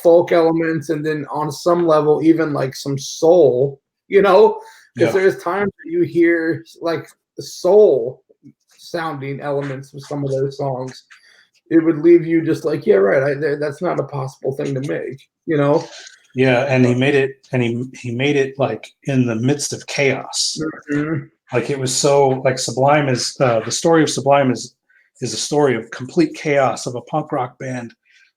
folk elements, and then on some level even like some soul. Because Yeah. there's times that you hear like soul sounding elements of some of those songs. It would leave you just like, yeah, right. That's not a possible thing to make. Yeah, and he made it, and he made it like in the midst of chaos. Mhm. Like it was so like Sublime is the story of Sublime is a story of complete chaos of a punk rock band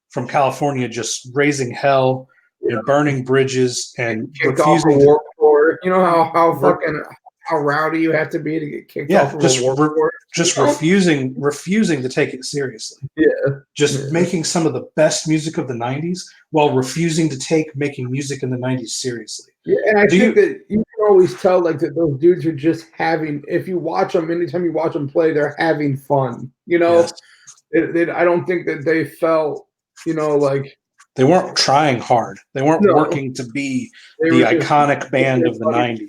from California just raising hell and burning bridges and Kicked off a refusing to warp tour. You know how fucking how rowdy you have to be to get kicked off yeah of a warp tour. just refusing to take it seriously, Yeah, just yeah. making some of the best music of the 90s while refusing to take making music in the 90s seriously. Yeah, and I Do think you that you can always tell like that those dudes are just having. If you watch them, anytime you watch them play, they're having fun. yes, I don't think that they felt, like they weren't trying hard, they weren't no, working to be they the were just iconic band of the doing 90s.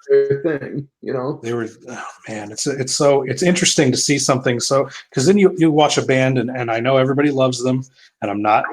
their thing. They were, oh man, it's interesting to see something. So because then you watch a band, and I know everybody loves them, and I'm not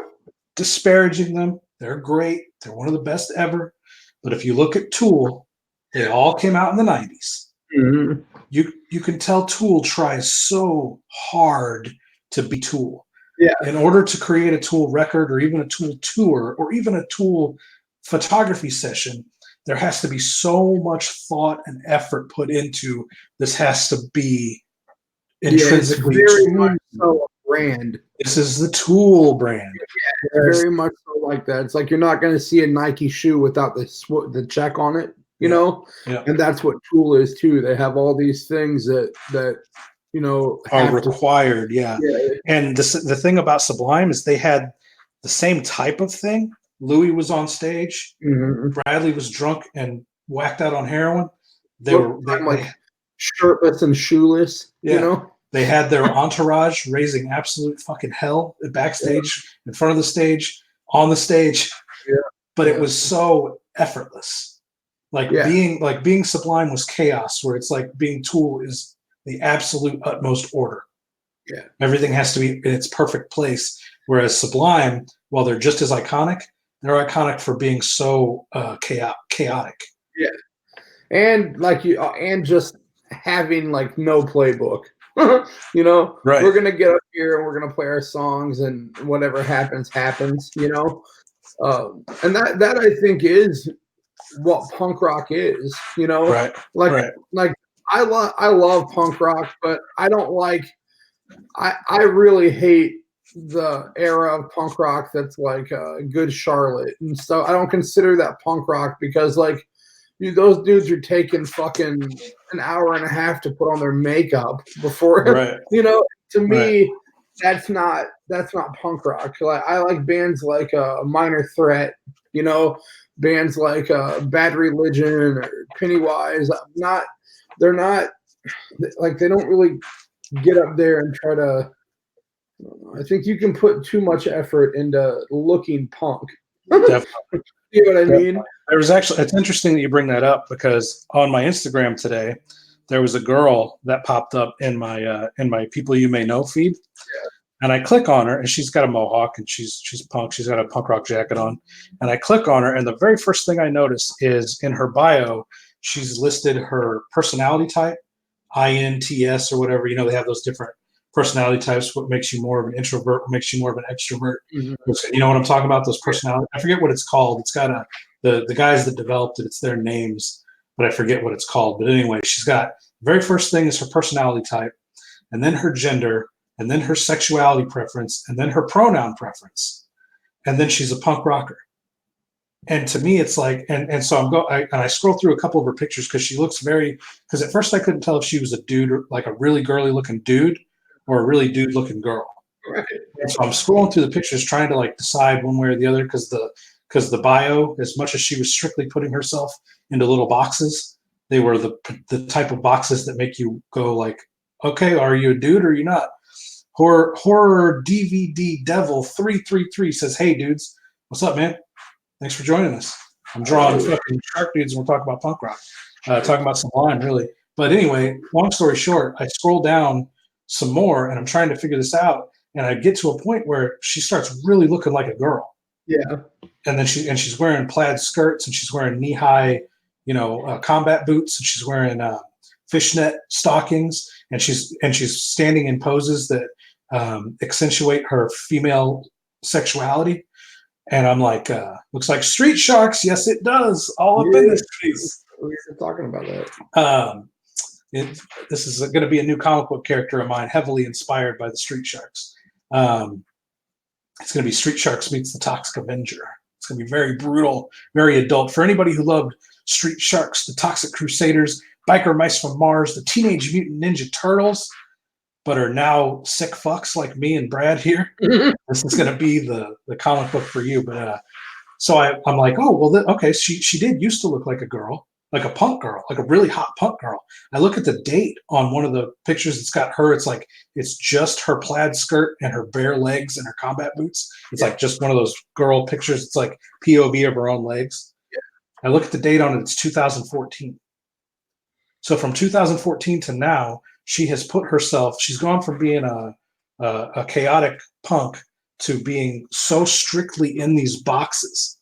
disparaging them. They're great, they're one of the best ever. But if you look at Tool, they all came out in the 90s. Mhm. You can tell Tool tries so hard to be Tool. Yeah, In order to create a Tool record or even a Tool tour or even a Tool photography session, there has to be so much thought and effort put into this. Has to be yeah, it's intrinsically very much Tool. so a brand. This is the Tool brand. It's very much so like that. It's like you're not going to see a Nike shoe without the check on it, Yeah, yeah, and that's what Tool is too. They have all these things that are have to. required. Yeah, Yeah, and the thing about Sublime is they had the same type of thing. Louis was on stage. mhm. Bradley was drunk and whacked out on heroin. They Most were of the time, like shirtless and shoeless. yeah. They had their entourage raising absolute fucking hell backstage, in front of the stage, on the stage, Yeah, but it yeah, was so effortless. yeah, Being Sublime was chaos, where it's like being Tool is the absolute utmost order. yeah. Everything has to be in its perfect place. Whereas Sublime, while they're just as iconic, they're iconic for being so chaotic. Yeah. And like and just having like no playbook. Right. We're gonna get up here and we're gonna play our songs, and whatever happens, happens. And that I think is what punk rock is. Right. Like Right. like I love punk rock, but I don't like. I really hate the era of punk rock that's like Good Charlotte and stuff. I don't consider that punk rock because like those dudes are taking fucking an hour and a half to put on their makeup before. Right. To Right. me that's not punk rock. Like I like bands like Minor Threat, bands like Bad Religion or Pennywise. They're not like they don't really get up there and try to. I think you can put too much effort into looking punk. Definitely. You know what I mean? There was actually, it's interesting that you bring that up because on my Instagram today, there was a girl that popped up in my people you may know feed, and I click on her, and she's got a mohawk, and she's punk. She's got a punk rock jacket on, and I click on her, and the very first thing I notice is in her bio, she's listed her personality type, INTS or whatever. They have those different personality types. What makes you more of an introvert? What makes you more of an extrovert? Mhm. You know what I'm talking about? Those personality. I forget what it's called. It's got the guys that developed it. It's their names, but I forget what it's called. But anyway, she's got the very first thing is her personality type, and then her gender, and then her sexuality preference, and then her pronoun preference, and then she's a punk rocker. And to me, it's like, and so I scroll through a couple of her pictures because she looks because at first I couldn't tell if she was a dude or like a really girly looking dude or a really dude looking girl. Right. And so I'm scrolling through the pictures trying to like decide one way or the other because the bio, as much as she was strictly putting herself into little boxes, they were the type of boxes that make you go like, okay, are you a dude or are you not? Horror DVD Devil 333 says, "Hey dudes, what's up, man? Thanks for joining us. I'm drawing fucking shark dudes, and we're talking about punk rock, talking about Sublime, really. But anyway, long story short, I scroll down some more, and I'm trying to figure this out, and I get to a point where she starts really looking like a girl. Yeah. And then she's wearing plaid skirts, and she's wearing knee-high, combat boots, and she's wearing fishnet stockings, and she's standing in poses that accentuate her female sexuality. And I'm like, looks like Street Sharks. Yes, it does. All up in the streets. We were talking about that. This is going to be a new comic book character of mine, heavily inspired by the Street Sharks. It's going to be Street Sharks meets the Toxic Avenger. It's going to be very brutal, very adult. For anybody who loved Street Sharks, the Toxic Crusaders, Biker Mice from Mars, the Teenage Mutant Ninja Turtles, but are now sick fucks like me and Brad here. This is going to be the comic book for you. But so I'm like, oh, well, okay, she did used to look like a girl, like a punk girl, like a really hot punk girl. I look at the date on one of the pictures. It's got her. It's like it's just her plaid skirt and her bare legs and her combat boots. It's like just one of those girl pictures. It's like POV of her own legs. I look at the date on it. It's 2014. So from 2014 to now, she has put herself. She's gone from being a chaotic punk to being so strictly in these boxes,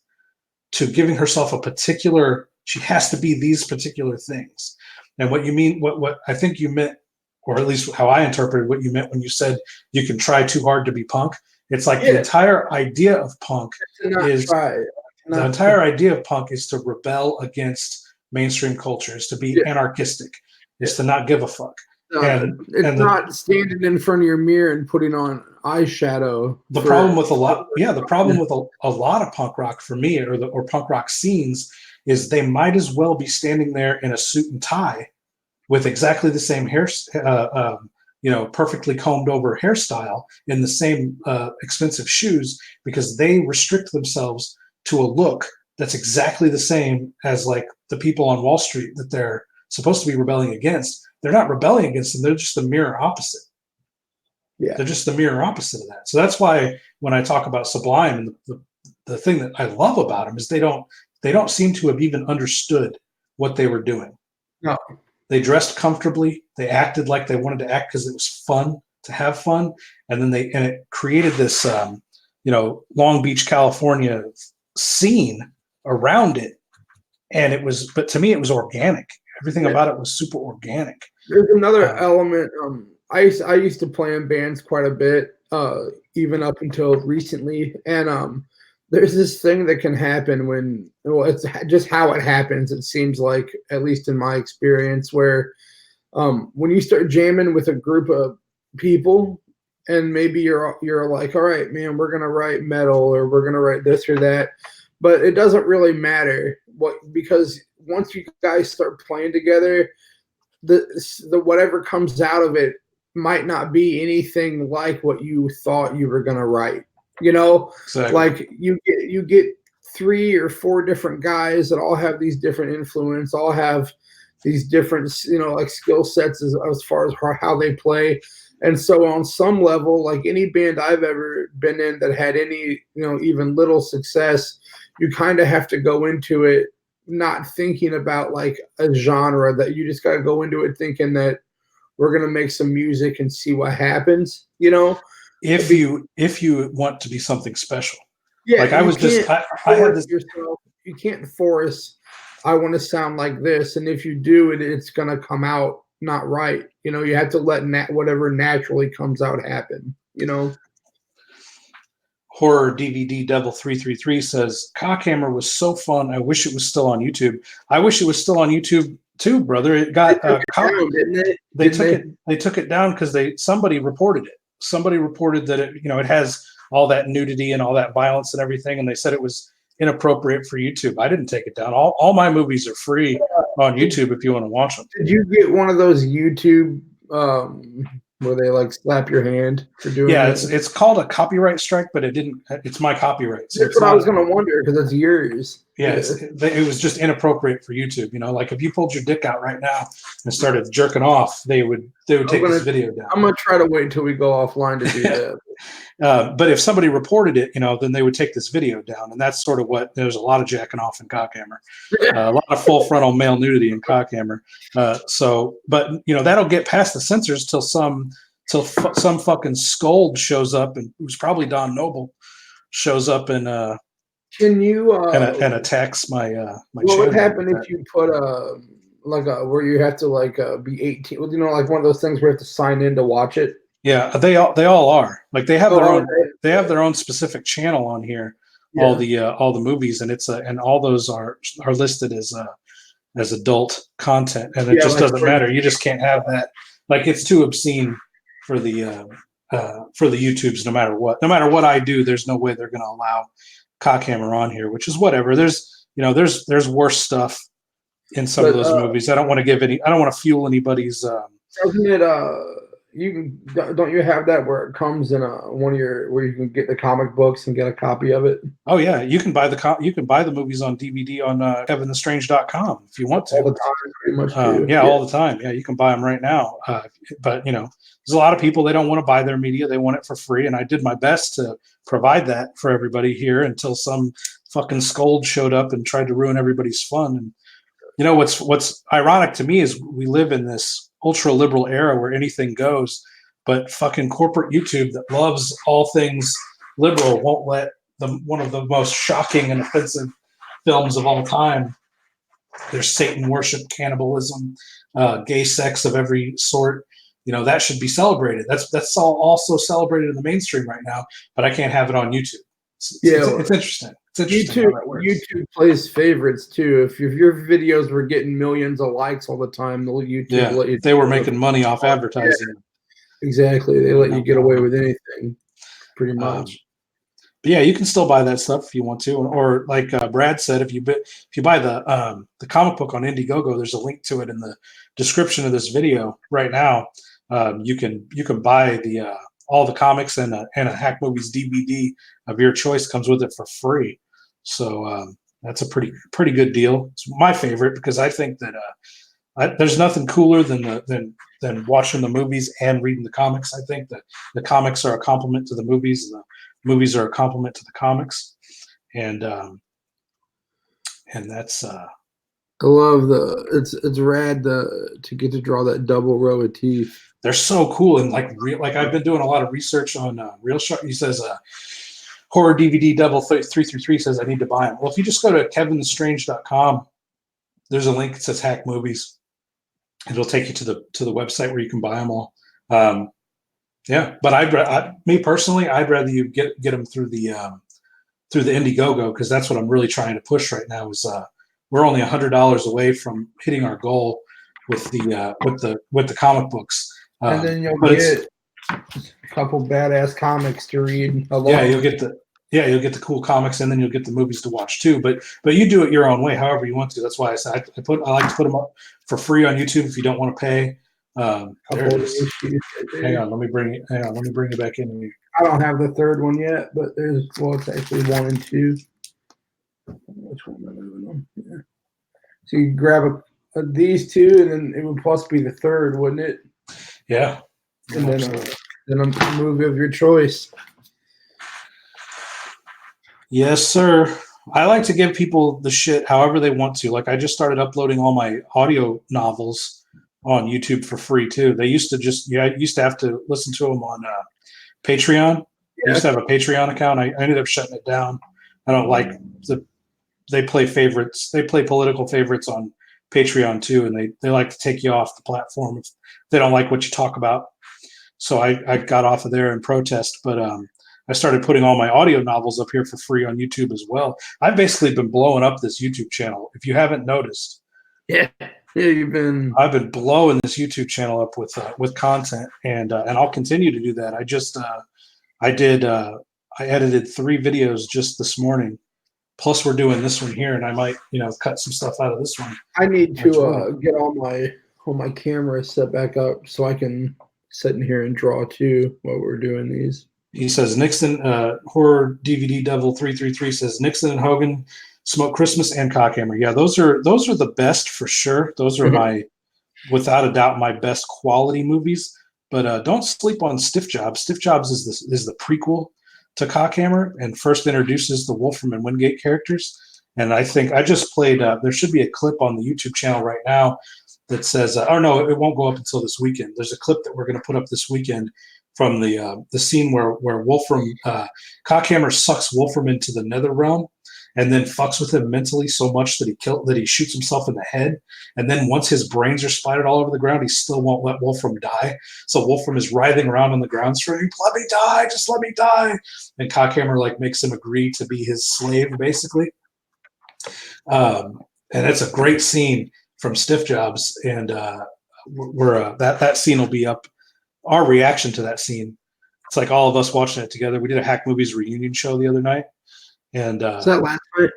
to giving herself a particular. She has to be these particular things. And what you mean, what I think you meant, or at least how I interpreted what you meant when you said you can try too hard to be punk. It's like the entire idea of punk is the entire idea of punk is to rebel against mainstream culture, is to be anarchistic, is to not give a fuck. It's not standing in front of your mirror and putting on eyeshadow. The problem with a lot of punk rock for me, or punk rock scenes, is they might as well be standing there in a suit and tie with exactly the same hair, perfectly combed over hairstyle, in the same expensive shoes, because they restrict themselves to a look that's exactly the same as like the people on Wall Street that they're supposed to be rebelling against. They're not rebelling against them. They're just the mirror opposite. Yeah. They're just the mirror opposite of that. So that's why when I talk about Sublime, the thing that I love about them is they don't seem to have even understood what they were doing. No. They dressed comfortably. They acted like they wanted to act because it was fun to have fun. And then it created this, Long Beach, California scene around it. And but to me, it was organic. Everything about it was super organic. There's another element. I used to play in bands quite a bit, even up until recently. And there's this thing that can happen it's just how it happens. It seems like, at least in my experience, where when you start jamming with a group of people, and maybe you're like, all right, man, we're gonna write metal, or we're gonna write this or that, but it doesn't really matter because once you guys start playing together, the whatever comes out of it might not be anything like what you thought you were gonna write. Exactly. Like you get 3 or 4 different guys that all have these different influence, all have these different, like skill sets as far as how they play. And so on some level, like any band I've ever been in that had any, even little success, you kind of have to go into it not thinking about like a genre, that you just got to go into it thinking that we're going to make some music and see what happens, If you want to be something special. Yeah. Like I had this. Yourself, you can't force, I want to sound like this. And if you do it, it's going to come out not right. You have to let whatever naturally comes out happen, Horror DVD Devil 333 says, Cockhammer was so fun. I wish it was still on YouTube. I wish it was still on YouTube too, brother. It got they took it down because somebody reported it. Somebody reported that it has all that nudity and all that violence and everything, and they said it was inappropriate for YouTube. I didn't take it down. All my movies are free on YouTube if you want to watch them. Did you get one of those YouTube where they like slap your hand for doing Yeah, it. it's called a copyright strike, but it didn't. It's my copyright, so That's it's what I not. was gonna wonder because it's yours. Yeah, Yeah. it was just inappropriate for YouTube. You know, like if you pulled your dick out right now and started jerking off, they would I'm take this gonna video down. I'm gonna try to wait until we go offline to do that. But if somebody reported it, you know, then they would take this video down, and that's sort of what there's a lot of jacking off in Cockhammer, a lot of full frontal male nudity in Cockhammer. But you know, that'll get past the censors some fucking scold shows up, and who's probably Don Noble shows up Can you and attacks my what would channel happen like if that. you put like a where you have to like be 18? Well, you know, like one of those things where you have to sign in to watch it. Yeah, they all are like Oh, are they have their own specific channel on here. Yeah. All the movies, and and all those are listed as adult content, and it Yeah, just like doesn't matter. You just can't have that. Like it's too obscene for the YouTubes. No matter what I do, there's no way they're going to allow Cockhammer on here, which is whatever. There's worse stuff in some of but those movies. I don't want to fuel anybody's. doesn't it you can don't you have that where it comes in one of your where you can get the comic books and get a copy of it Oh yeah, you can buy the movies on DVD on kevinthestrange.com if you want all to. the time, pretty much too. Yeah, Yeah. all the time. Yeah, you can buy them right now. But you know, there's a lot of people, they don't want to buy their media; they want it for free. And I did my best to provide that for everybody here until some fucking scold showed up and tried to ruin everybody's fun. And you know what's ironic to me is we live in this ultra liberal era where anything goes, but fucking corporate YouTube that loves all things liberal won't let one of the most shocking and offensive films of all time. There's Satan worship, cannibalism, gay sex of every sort. You know, that should be celebrated. That's all also celebrated in the mainstream right now, but I can't have it on YouTube. It's interesting. It's interesting how that works. YouTube plays favorites too. If your videos were getting millions of likes all the time, they'll YouTube let you. They were making money off advertising. Yeah, exactly. They let you get away with anything, pretty much. But yeah, you can still buy that stuff if you want to, or like Brad said, if you buy the comic book on Indiegogo, there's a link to it in the description of this video right now. You can buy the all the comics and a Hack Movies DVD of your choice comes with it for free. So that's a pretty good deal. It's my favorite because I think that there's nothing cooler than watching the movies and reading the comics. I think that the comics are a complement to the movies, and the movies are a complement to the comics, and that's. I love it's rad to get to draw that double row of teeth. They're so cool and like I've been doing a lot of research on Real Shark. He says horror DVD double 333 says I need to buy them. Well, if you just go to kevinthestrange.com, there's a link that says Hack Movies. It'll take you to the website where you can buy them all. Yeah, but me personally, I'd rather you get them through the Indiegogo because that's what I'm really trying to push right now. Is we're only $100 away from hitting our goal with the comic books. And then you'll get a couple badass comics to read. Yeah, you'll get the cool comics, and then you'll get the movies to watch too. But you do it your own way, however you want to. That's why I said I like to put them up for free on YouTube if you don't want to pay. There it is. Hang on, let me bring it back in here. I don't have the third one yet, but it's actually 1 and 2. Which one am I moving on? Yeah. So you grab these two, and then it would plus be the third, wouldn't it? Yeah. And then a movie of your choice. Yes, sir. I like to give people the shit however they want to. Like I just started uploading all my audio novels on YouTube for free too. They used to I used to have to listen to them on Patreon. I used to have a Patreon account. I ended up shutting it down. I don't like they play favorites. They play political favorites on Patreon too, and they like to take you off the platform if they don't like what you talk about. So I got off of there in protest, but I started putting all my audio novels up here for free on YouTube as well. I've basically been blowing up this YouTube channel. If you haven't noticed, yeah, I've been blowing this YouTube channel up with content, and I'll continue to do that. I edited 3 videos just this morning. Plus, we're doing this one here, and I might cut some stuff out of this one. I need to get all my cameras set back up so I can sitting here and draw too while we're doing these. He says Nixon, horror DVD Devil 333 says Nixon and Hogan, Smoke Christmas, and Cockhammer. Yeah, those are the best for sure. Those are my, without a doubt, my best quality movies. But don't sleep on Stiff Jobs. Stiff Jobs is the prequel to Cockhammer and first introduces the Wolfram and Wingate characters. And I think I just played. There should be a clip on the YouTube channel right now that says, "Oh no, it won't go up until this weekend." There's a clip that we're going to put up this weekend from the scene where Wolfram Cockhammer sucks Wolfram into the Nether Realm, and then fucks with him mentally so much that he shoots himself in the head. And then once his brains are splattered all over the ground, he still won't let Wolfram die. So Wolfram is writhing around on the ground, screaming, "Let me die! Just let me die!" And Cockhammer like makes him agree to be his slave, basically. And it's a great scene from Stiff Jobs, and that scene will be up. Our reaction to that scene, it's like all of us watching it together. We did a Hack Movies reunion show the other night, and Is that last night?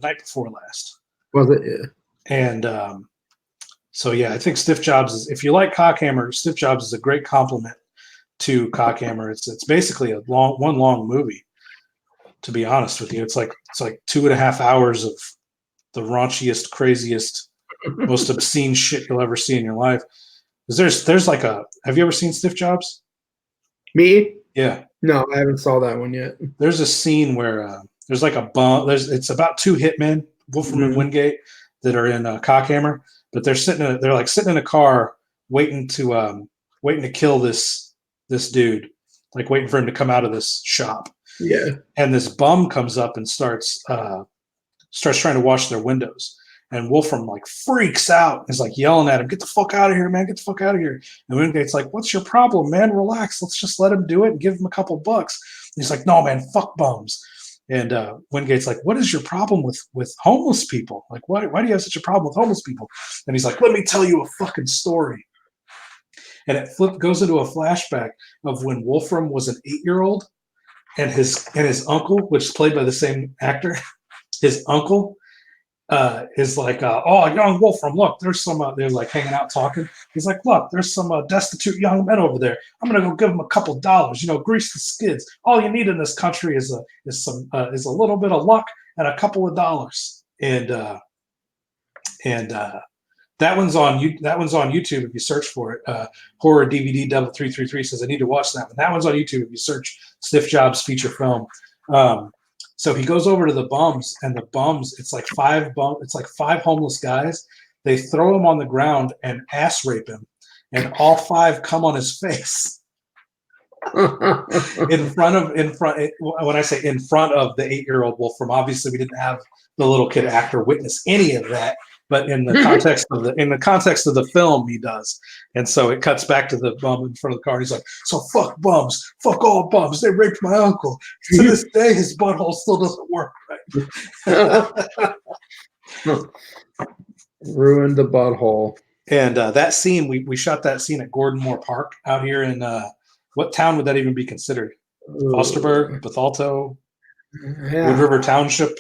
Night before last. Was it? Yeah. And so yeah, I think Stiff Jobs is, if you like Cockhammer, Stiff Jobs is a great compliment to Cockhammer. It's basically one long movie. To be honest with you, it's like 2.5 hours of the raunchiest, craziest, most obscene shit you'll ever see in your life. There's like a. Have you ever seen Stiff Jobs? Me? Yeah. No, I haven't saw that one yet. There's a scene where there's like a bum. It's about two hitmen, Wolfram and Wingate, that are in Cockhammer, but they're sitting in a car waiting to kill this dude, like waiting for him to come out of this shop. Yeah. And this bum comes up and starts trying to wash their windows. And Wolfram like freaks out. He's like yelling at him, "Get the fuck out of here, man! Get the fuck out of here!" And Wingate's like, "What's your problem, man? Relax. Let's just let him do it and give him a couple bucks." And he's like, "No, man, fuck bums." And Wingate's like, "What is your problem with homeless people? Like, why do you have such a problem with homeless people?" And he's like, "Let me tell you a fucking story." And it goes into a flashback of when Wolfram was an 8-year-old, and his uncle, which is played by the same actor, his uncle is like, "Oh, young Wolfram, look, there's some." They're like hanging out talking. He's like, "Look, there's some destitute young men over there. I'm gonna go give them a couple dollars. Grease the skids. All you need in this country is a little bit of luck and a couple of dollars." And that one's on YouTube if you search for it. Horror DVD Devil 333 says I need to watch that one. That one's on YouTube if you search Stiff Jobs feature film. So he goes over to the bums, and the bums, it's like five homeless guys. They throw him on the ground and ass rape him, and all five come on his face. in front. When I say in front of the 8-year-old Wolfram, obviously we didn't have the little kid actor witness any of that, but in the context of the film, he does. And so it cuts back to the bum in front of the car. And he's like, "So fuck bums, fuck all bums. They raped my uncle. To this day, his butthole still doesn't work right." Ruined the butthole. And that scene, we shot that scene at Gordon Moore Park out here in what town would that even be considered? Fosterburg, Bethalto, yeah. Wood River Township.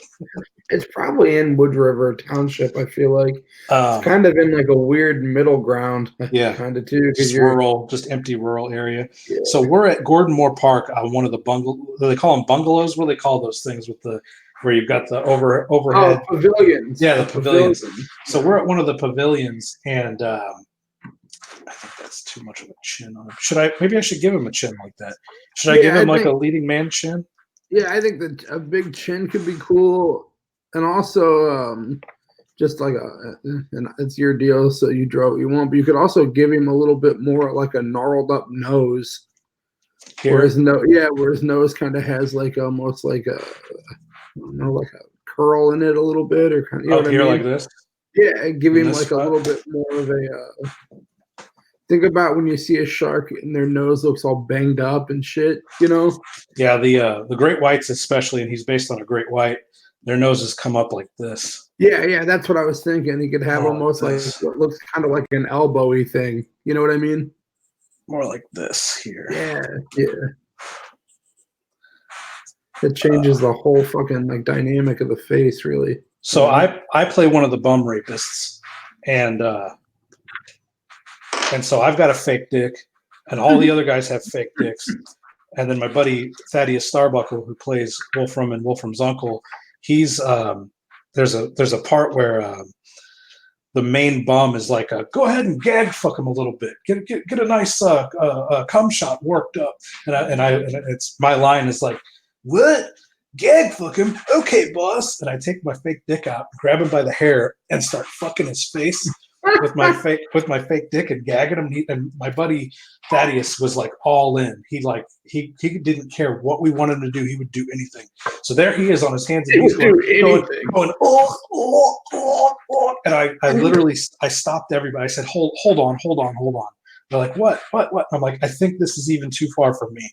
It's probably in Wood River Township. I feel like it's kind of in like a weird middle ground. Yeah, kind of too. Just empty rural area. Yeah. So we're at Gordon Moore Park on one of the bungalows. They call them bungalows. What do they call those things where you've got the overhead pavilions? Yeah, the pavilions. So we're at one of the pavilions, and I think that's too much of a chin on him. Maybe I should give him a chin like that. Should I give him a leading man chin? Yeah, I think that a big chin could be cool. And also, just like and it's your deal, so you draw what you want. But you could also give him a little bit more like a gnarled up nose, where his nose kind of has like almost like like a curl in it a little bit, or kind of what I mean? Like this. Yeah, give him like a little bit more of a. Think about when you see a shark and their nose looks all banged up and shit, Yeah, the great whites especially, and he's based on a great white. Their noses come up like this. Yeah, that's what I was thinking. He could have almost like what looks kind of like an elbowy thing. You know what I mean? More like this here. Yeah. It changes the whole fucking like dynamic of the face, really. So I play one of the bum rapists, and And so I've got a fake dick, and all the other guys have fake dicks. And then my buddy Thaddeus Starbuckle, who plays Wolfram and Wolfram's uncle, he's there's a part where the main bum is like, go ahead and gag fuck him a little bit, get a nice cum shot worked up, and it's my line is like, what? Gag fuck him? Okay, boss. And I take my fake dick out, grab him by the hair, and start fucking his face with my fake dick and gagging him. And my buddy Thaddeus was like all in. He didn't care what we wanted him to do. He would do anything. So there he is on his hands and knees going oh. And I literally I stopped everybody. I said, hold on. They're like, what? I'm like, I think this is even too far for me.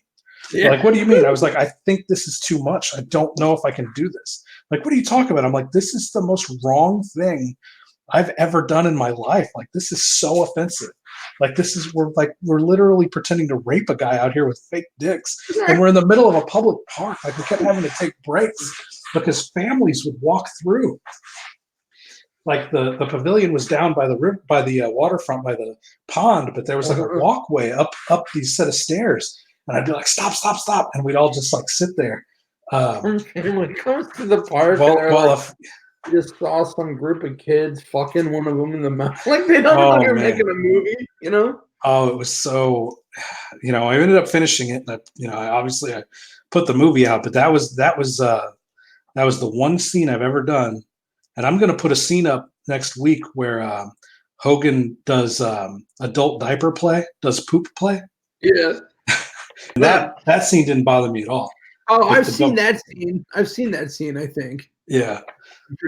Yeah. Like, what do you mean? I was like, I think this is too much. I don't know if I can do this. Like, what are you talking about? I'm like, this is the most wrong thing I've ever done in my life. Like, this is so offensive. Like, we're literally pretending to rape a guy out here with fake dicks, and we're in the middle of a public park. Like, we kept having to take breaks because families would walk through. Like the pavilion was down by the river, by the waterfront, by the pond, but there was like a walkway up these set of stairs. And I'd be like, stop. And we'd all just like sit there. When it comes to the park, just saw some group of kids fucking one of them in the mouth. Like they don't know like you're making a movie, you know? Oh, it was so, I ended up finishing it. And I put the movie out, but that was the one scene I've ever done. And I'm going to put a scene up next week where Hogan does adult diaper play, does poop play. Yeah. That scene didn't bother me at all. Oh, I've seen that scene. I think. Yeah.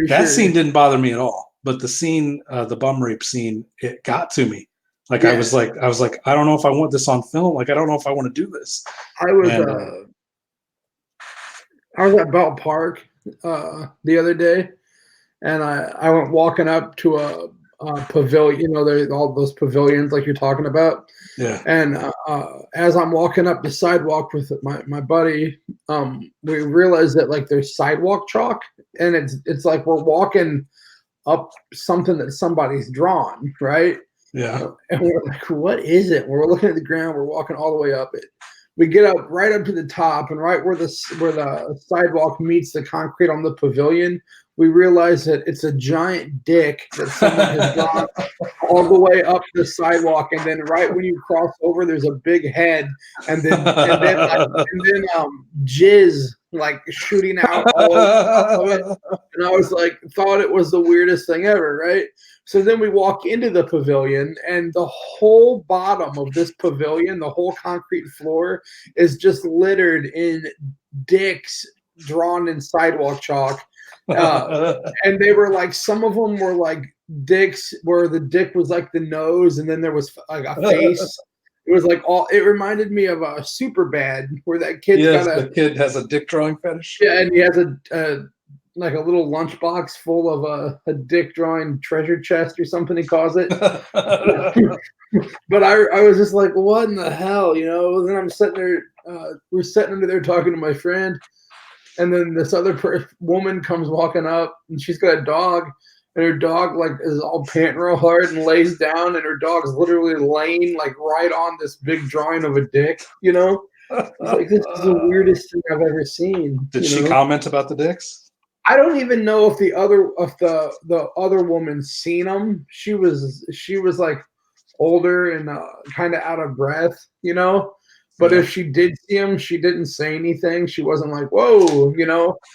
That scene didn't bother me at all. But the scene, the bum rape scene, it got to me. Like, yeah. I was like, I don't know if I want this on film. Like, I don't know if I want to do this. I was at Belt Park the other day, and I went walking up to a pavilion. There's all those pavilions like you're talking about. Yeah. And as I'm walking up the sidewalk with my buddy, we realized that like there's sidewalk chalk, and it's like we're walking up something that somebody's drawn, right? Yeah. And we're like, what is it? We're looking at the ground. We're walking all the way up it. We get up right up to the top, and right where the sidewalk meets the concrete on the pavilion, we realize that it's a giant dick that someone has drawn all the way up the sidewalk, and then right when you cross over, there's a big head, and then jizz like shooting out all of it. And I was like, thought it was the weirdest thing ever, right? So then we walk into the pavilion, and the whole bottom of this pavilion, the whole concrete floor, is just littered in dicks drawn in sidewalk chalk. And they were like, some of them were like dicks where the dick was like the nose, and then there was like a face. It was like it reminded me of a Superbad where that kid the kid has a dick drawing fetish. Yeah, and he has a like a little lunchbox full of a dick drawing treasure chest or something he calls it. But I was just like, what in the hell, Then I'm sitting there, we're sitting under there talking to my friend, and then this other woman comes walking up, and she's got a dog, and her dog like is all panting real hard and lays down, and her dog's literally laying like right on this big drawing of a dick, It's like, this is the weirdest thing I've ever seen. Did she comment about the dicks? I don't even know if the other woman seen them. She was like older and kind of out of breath, But if she did see him, she didn't say anything. She wasn't like, "Whoa,"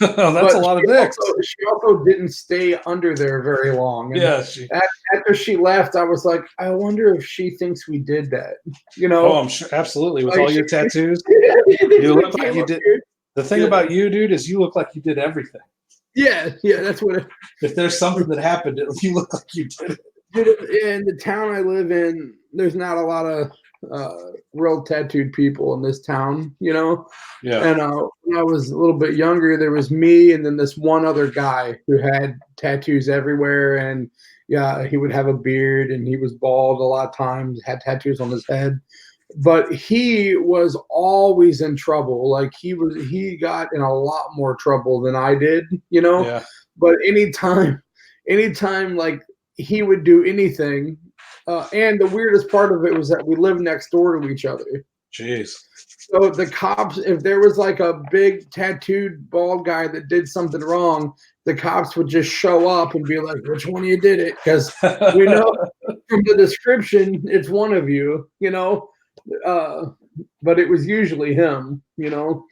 That's a lot of dicks. She also didn't stay under there very long. And after she left, I was like, I wonder if she thinks we did that. Oh, I'm sure, absolutely. With all your tattoos, you look like you did. The thing about you, dude, is you look like you did everything. Yeah, that's what. If there's something that happened, you look like you did it. Dude, in the town I live in, there's not a lot of real tattooed people in this town, Yeah. And when I was a little bit younger, there was me and then this one other guy who had tattoos everywhere, and he would have a beard and he was bald a lot of times, had tattoos on his head. But he was always in trouble. Like he got in a lot more trouble than I did, Yeah. But anytime like he would do anything, And the weirdest part of it was that we lived next door to each other. Jeez. So the cops, if there was like a big tattooed bald guy that did something wrong, the cops would just show up and be like, "Which one of you did it?" Because we know from the description it's one of you, you know. But it was usually him, you know.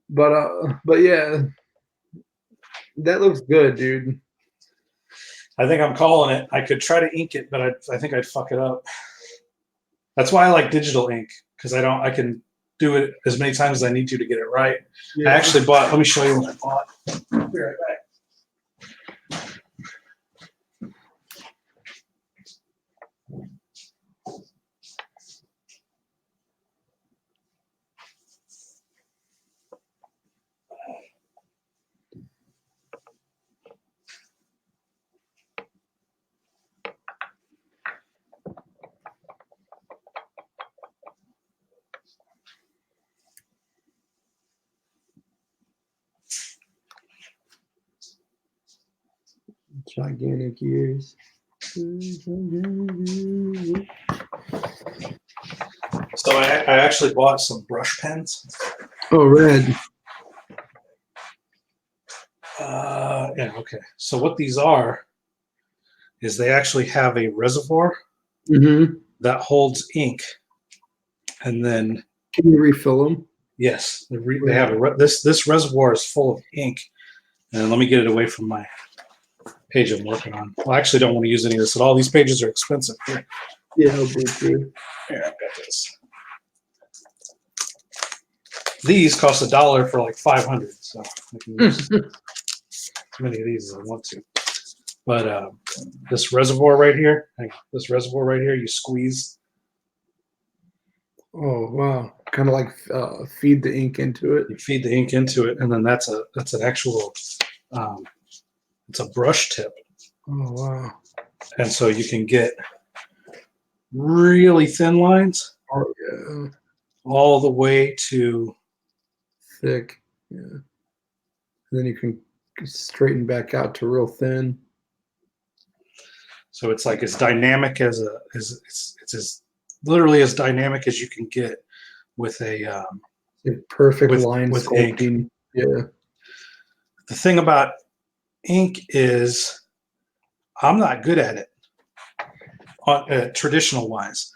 But yeah, that looks good, dude. I think I'm calling it. I could try to ink it, but I think I'd fuck it up. That's why I like digital ink, because I can do it as many times as I need to get it right. Yeah. I actually bought, let me show you what I bought. I'll be right back. Gigantic ears. So I actually bought some brush pens. Oh, red. Yeah, okay. So what these are is they actually have a reservoir that holds ink, and then can you refill them? Yes, they have this reservoir is full of ink, and let me get it away from my page I'm working on. Well, I actually don't want to use any of this at all. These pages are expensive. Here, Yeah, no big deal. I've got this. These cost $1 for like 500, so I can use as many of these as I want to. But this reservoir right here, you squeeze. Oh wow! Kind of like feed the ink into it. You feed the ink into it, and then that's an actual it's a brush tip. Oh wow! And so you can get really thin lines, all the way to thick. Yeah. And then you can straighten back out to real thin. So it's like as dynamic as it's as literally as dynamic as you can get with a perfect line with sculpting. Ink. Yeah. The thing about ink is I'm not good at it traditional wise.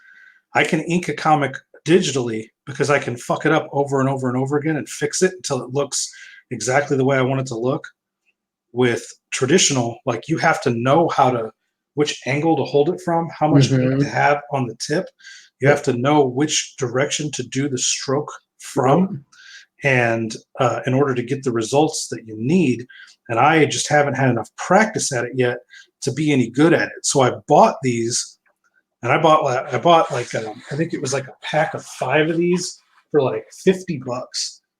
I can ink a comic digitally because I can fuck it up over and over and over again and fix it until it looks exactly the way I want it to look. With traditional, like you have to know which angle to hold it from, how much ink to have on the tip. You have to know which direction to do the stroke from, and in order to get the results that you need. And I just haven't had enough practice at it yet to be any good at it. So I bought these, and I bought like I think it was like a pack of 5 of these for like $50.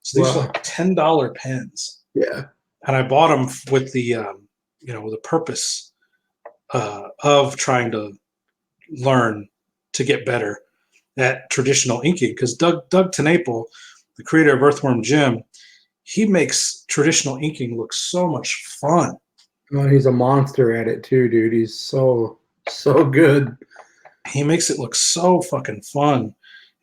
So these were like $10 pens. Yeah. And I bought them with the with the purpose of trying to learn to get better at traditional inking, because Doug TenNapel, the creator of Earthworm Jim, he makes traditional inking look so much fun. Oh, he's a monster at it too, dude. He's so good. He makes it look so fucking fun.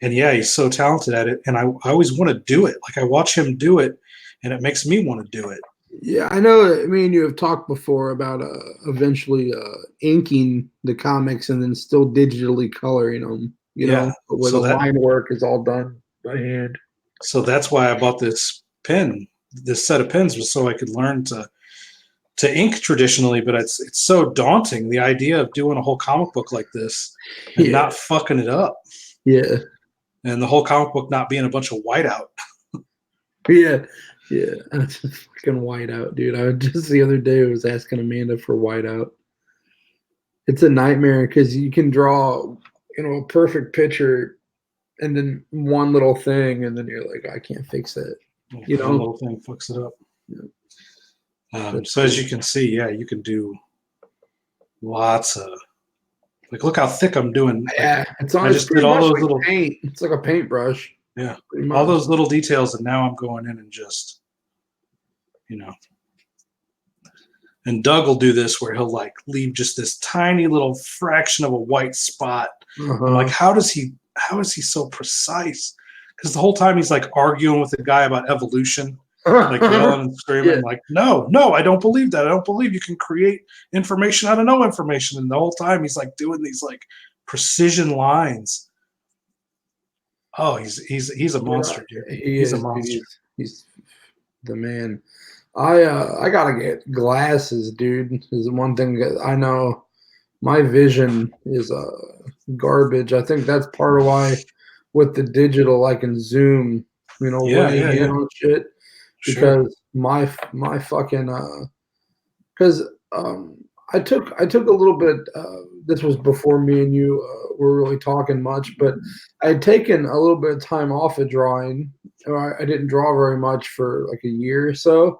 And yeah, he's so talented at it. And I always want to do it. Like I watch him do it, and it makes me want to do it. Yeah, I know. Me and you have talked before about eventually inking the comics and then still digitally coloring them. You know, where the line work is all done by hand. So that's why I bought this pen. This set of pens was so I could learn to ink traditionally. But it's so daunting, the idea of doing a whole comic book like this and not fucking it up. Yeah. And the whole comic book not being a bunch of whiteout. Yeah. Yeah, that's fucking whiteout, dude. I just the other day was asking Amanda for whiteout. It's a nightmare because you can draw, a perfect picture, and then one little thing, and then you're like, I can't fix it. One little thing fucks it up. Yeah. So as you can see, you can do lots of look how thick I'm doing. Yeah, it's on. I just did all those little paint. It's like a paintbrush. Yeah, all those little details, and now I'm going in and just, And Doug will do this where he'll like leave just this tiny little fraction of a white spot. I'm like, how is he so precise? Because the whole time he's like arguing with the guy about evolution, like yelling and screaming, Yeah. like, no, I don't believe that. I don't believe you can create information out of no information. And the whole time he's like doing these like precision lines. Oh, he's a monster, dude. He's a monster. He's the man. I gotta get glasses, dude. Is one thing that I know. My vision is garbage. I think that's part of why with the digital I can zoom, way in on shit. Sure. Because my fucking because I took a little bit. This was before me and you were really talking much, but I had taken a little bit of time off of drawing. I didn't draw very much for like a year or so,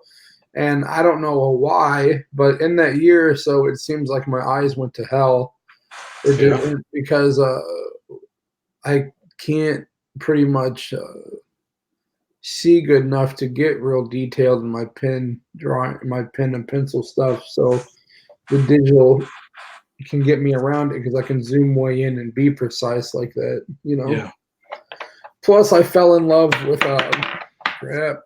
and I don't know why, but in that year or so, it seems like my eyes went to hell. Because I can't pretty much see good enough to get real detailed in my pen and pencil stuff. So the digital can get me around it because I can zoom way in and be precise like that. Yeah. Plus, I fell in love with crap.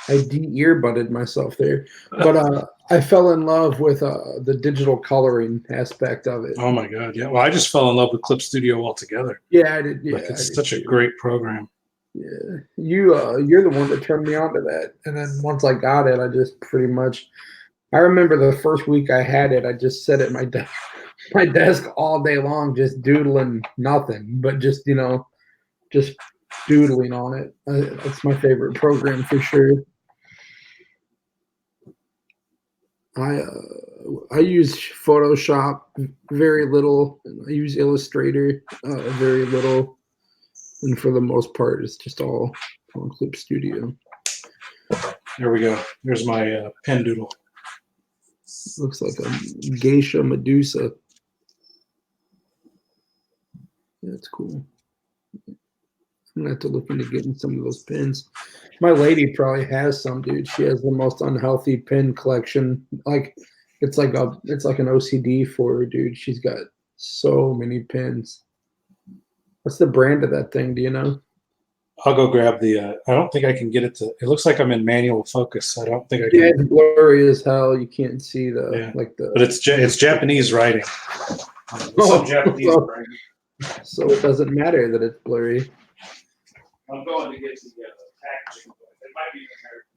I de-earbudded myself there, but I fell in love with the digital coloring aspect of it. Oh my God, yeah. Well, I just fell in love with Clip Studio altogether. Yeah, I did. Yeah, like it's such a great program. Yeah, you're the one that turned me on to that, and then once I got it, I just pretty much. I remember the first week I had it, I just sat at my desk all day long, just doodling nothing, but just just doodling on it. That's my favorite program for sure. I use Photoshop very little. I use Illustrator very little, and for the most part, it's just all on Clip Studio. There we go. There's my pen doodle. Looks like a geisha Medusa. That's cool. I'm gonna have to look into getting some of those pins. My lady probably has some, dude. She has the most unhealthy pin collection. Like it's like an OCD for her, dude. She's got so many pins. What's the brand of that thing? Do you know? I'll go grab the. I don't think I can get it to. It looks like I'm in manual focus. So I don't think I can. Yeah, it's blurry as hell. You can't see the But it's Japanese writing. Some Japanese brand. So it doesn't matter that it's blurry. I'm going to get the packaging. It might be American.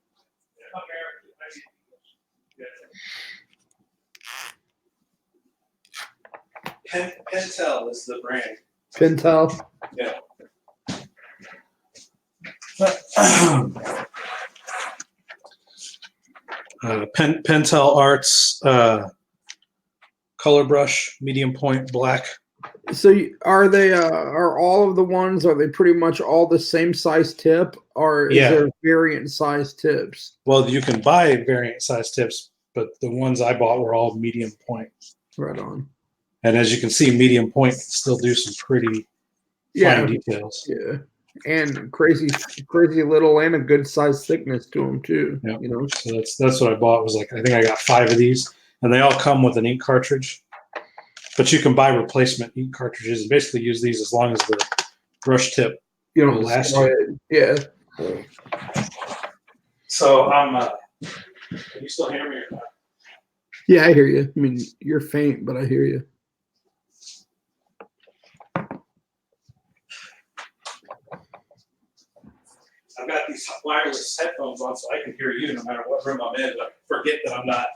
Pentel is the brand. Pentel? Yeah. Pentel Arts color brush, medium point black. So are all of the ones, are they pretty much all the same size tip, or is there variant size tips? Well, you can buy variant size tips, but the ones I bought were all medium point. Right on. And as you can see, medium point can still do some pretty fine details. Yeah. And crazy little and a good size thickness to them too. Yeah. So that's what I bought. Was like, I think I got 5 of these, and they all come with an ink cartridge. But you can buy replacement ink cartridges and basically use these as long as the brush tip will last you. Yeah. So can you still hear me or not? Yeah, I hear you. I mean, you're faint, but I hear you. I've got these wireless headphones on, so I can hear you no matter what room I'm in. But I forget that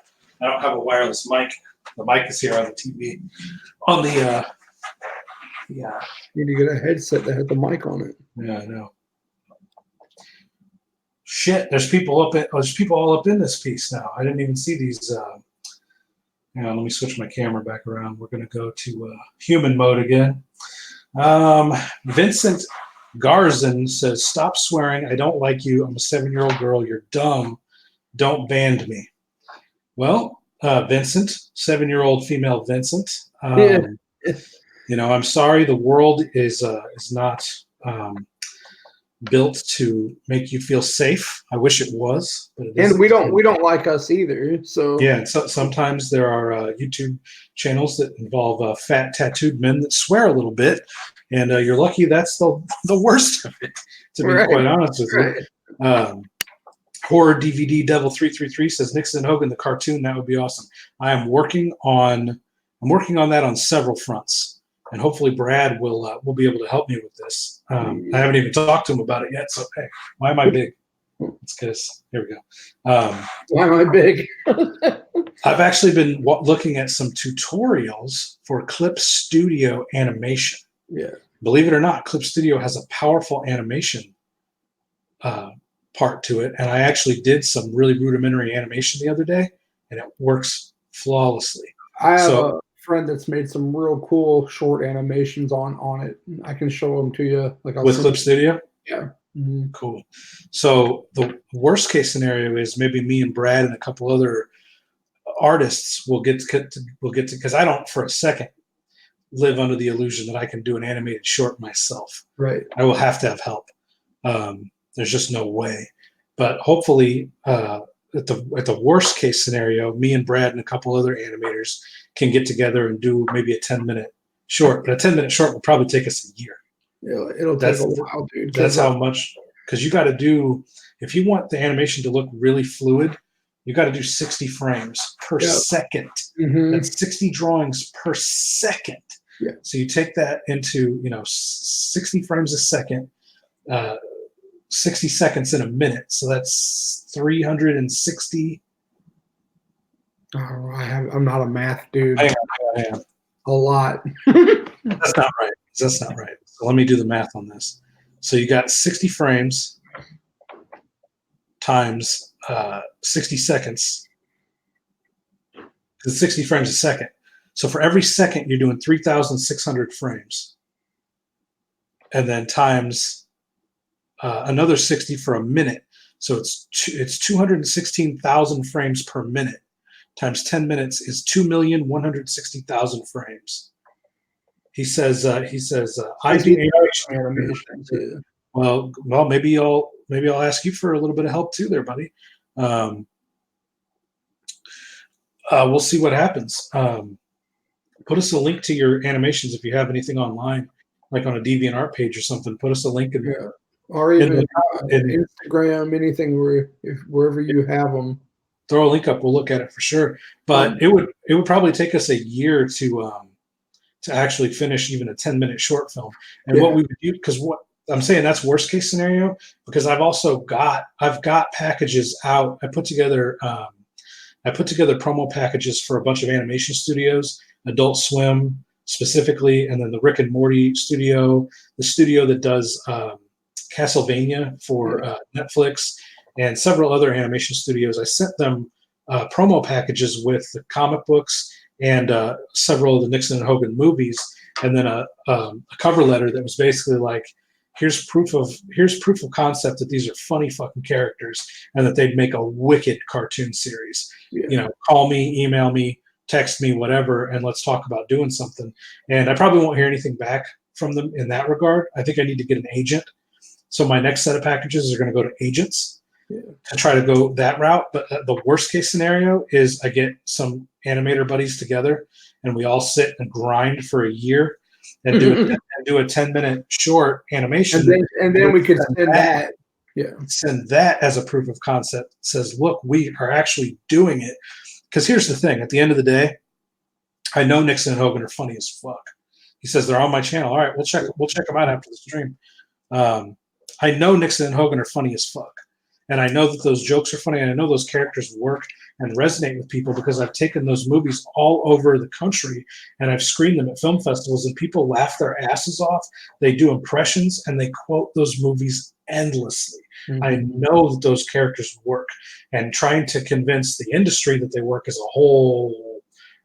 I don't have a wireless mic. The mic is here on the TV. On the you need to get a headset that has the mic on it. Yeah, I know. Shit, there's people all up in this piece now. I didn't even see these. Hang on, let me switch my camera back around. We're going to go to human mode again. Vincent Garzin says, "Stop swearing. I don't like you. I'm a 7-year-old girl. You're dumb. Don't ban me." Well, Vincent, 7-year-old female Vincent. I'm sorry. The world is not built to make you feel safe. I wish it was, but it And isn't. we don't like us either. So Yeah, and so sometimes there are YouTube channels that involve fat tattooed men that swear a little bit, and you're lucky that's the worst of it. To be right, quite honest with right. you, horror DVD Devil 333 says Nixon and Hogan the cartoon, that would be awesome. I'm working on that on several fronts, and hopefully Brad will be able to help me with this. I haven't even talked to him about it yet, so hey, why am I big? It's because here we go. Why am I big? I've actually been looking at some tutorials for Clip Studio animation. Yeah. Believe it or not, Clip Studio has a powerful animation part to it, and I actually did some really rudimentary animation the other day, and it works flawlessly. I have So a friend that's made some real cool short animations on it. I can show them to you. Like I'll with send Clip Studio, yeah. Mm-hmm. cool. So the worst case scenario is maybe me and Brad and a couple other artists will get to because I don't for a second live under the illusion that I can do an animated short myself. Right. I will have to have help. There's just no way. But hopefully, at the worst case scenario, me and Brad and a couple other animators can get together and do maybe a 10-minute short. But a 10-minute short will probably take us a year. It'll take a while, dude. That's how much, because you got to do, if you want the animation to look really fluid, you got to do 60 frames per second. Mm-hmm. That's 60 drawings per second. Yeah. So you take that into 60 frames a second, 60 seconds in a minute. So that's 360. Oh, I'm not a math dude. I am. A lot. That's not right. That's not right. So let me do the math on this. So you got 60 frames times 60 seconds. It's 60 frames a second. So for every second, you're doing 3,600 frames. And then times another 60 for a minute. So it's 216,000 frames per minute. Times 10 minutes is 2,160,000 frames. He says I do animation. Yeah. Well, maybe I'll ask you for a little bit of help too, there, buddy. We'll see what happens. Put us a link to your animations if you have anything online, like on a DeviantArt page or something. Put us a link in there, or even Instagram, anything wherever you have them. Throw a link up. We'll look at it for sure. But it would probably take us a year to actually finish even a 10-minute short film. And what we would do, because what I'm saying, that's worst case scenario, because I've got packages out. I put together promo packages for a bunch of animation studios, Adult Swim specifically, and then the Rick and Morty studio, the studio that does Castlevania for Netflix, and several other animation studios. I sent them promo packages with the comic books and several of the Nixon and Hogan movies, and then a cover letter that was basically like, here's proof of concept that these are funny fucking characters and that they'd make a wicked cartoon series. Call me, email me, text me, whatever, and let's talk about doing something. And I probably won't hear anything back from them in that regard. I think I need to get an agent. So my next set of packages are going to go to agents to try to go that route. But the worst case scenario is I get some animator buddies together and we all sit and grind for a year and do a 10-minute short animation. And then we could send that. Yeah. Send that as a proof of concept. Says, look, we are actually doing it. Because here's the thing. At the end of the day, I know Nixon and Hogan are funny as fuck. He says they're on my channel. All right, we'll check them out after the stream. I know Nixon and Hogan are funny as fuck. And I know that those jokes are funny, and I know those characters work and resonate with people because I've taken those movies all over the country and I've screened them at film festivals, and people laugh their asses off. They do impressions and they quote those movies endlessly. Mm-hmm. I know that those characters work, and trying to convince the industry that they work is a whole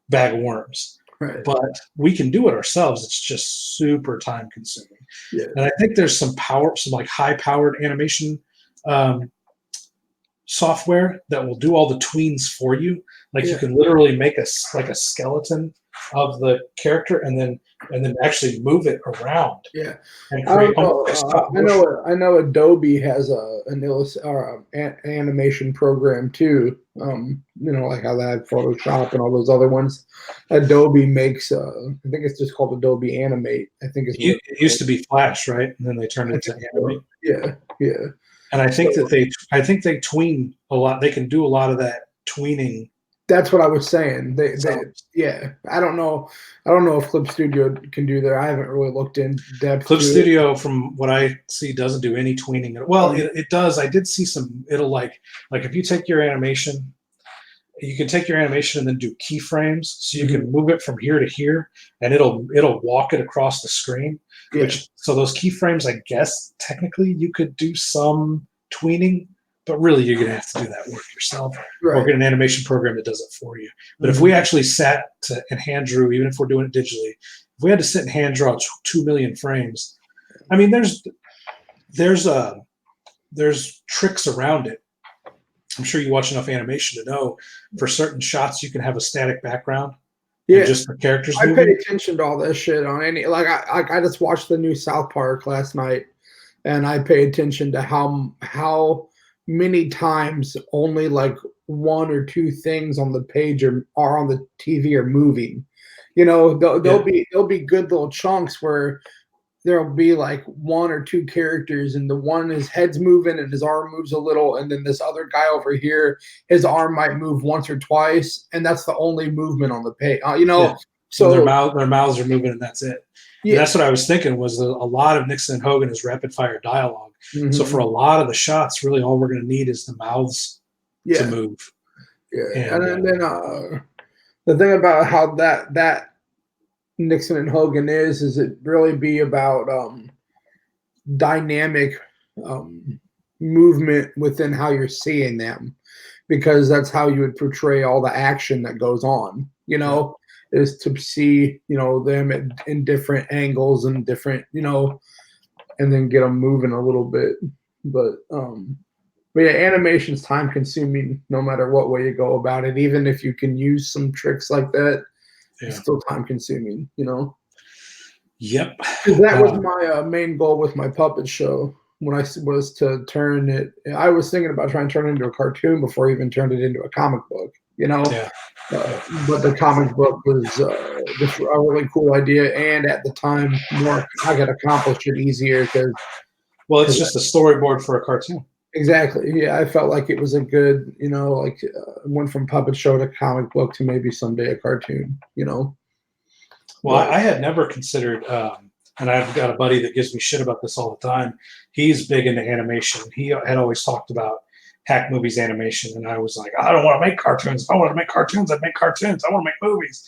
bag of worms. Right. But we can do it ourselves. It's just super time consuming. Yeah. And I think there's some like high powered animation software that will do all the tweens for you. Like you can literally make a skeleton of the character and then actually move it around Yeah, and I create don't almost know. like stop motion. I know Adobe has animation program too. Like how they have Photoshop and all those other ones. Adobe makes. I think it's just called Adobe Animate. I think is what It it's used called. to be Flash, right? And then they turned I it think to so. animate. Yeah, yeah. And So I think they tween a lot. They can do a lot of that tweening. that's what I was saying. So Yeah. I don't know. I don't know if Clip Studio can do that. I haven't really looked in depth Clip to it. Studio, from what I see, doesn't do any tweening. Well, Um, it does. I did see some. It'll like if you take your animation, you can take your animation and then do keyframes, so you mhm. can move it from here to here, and it'll walk it across the screen. Yeah, Which, so those keyframes, I guess technically you could do some tweening, but really you're gonna have to do that work yourself, or right. get an animation program that does it for you. But if Mhm. we actually sat and hand drew, even if we're doing it digitally, if we had to sit and hand draw 2 million frames, I mean, there's there's tricks around it. I'm sure you watch enough animation to know for certain shots you can have a static background and Yeah. just the characters I pay moving. attention to all this shit on any I just watched the new South Park last night, and I pay attention to how many times only like one or two things on the page are on the TV are moving. Yeah, There'll be good little chunks where there'll be like one or two characters, and the one his head's moving and his arm moves a little, and then this other guy over here, his arm might move once or twice, and that's the only movement on the page. yeah. And So their mouths are moving, and that's it. And yeah. that's what I was thinking was that a lot of Nixon and Hogan is rapid fire dialogue. So for Mhm. a lot of the shots, really all we're going to need is the mouths to Yeah, move. yeah, And and then the thing about how that Nixon and Hogan is it really be about dynamic um, movement within how you're seeing them, because that's how you would portray all the action that goes on. yeah, Is to see them in different angles and different and then get them moving a little bit, but yeah, animation's time consuming no matter what way you go about it. Even if you can use some tricks like that, it's yeah, still time consuming. yep. Because that was Um, my main goal with my puppet show when was to turn it. I was thinking about trying to turn it into a cartoon before I even turned it into a comic book. yeah, yeah. But the comic book was just a really cool idea, and at the time, more I could accomplish it easier Well, it's because just a storyboard for a cartoon. exactly. Yeah, I felt like it was a good, went from puppet show to comic book to maybe someday a cartoon. Well, But I had never considered, and I've got a buddy that gives me shit about this all the time. He's big into animation. He had always talked about Hack Movies animation, and I was like, I don't want to make cartoons. If I want to make cartoons, I'd make cartoons. I want to make movies.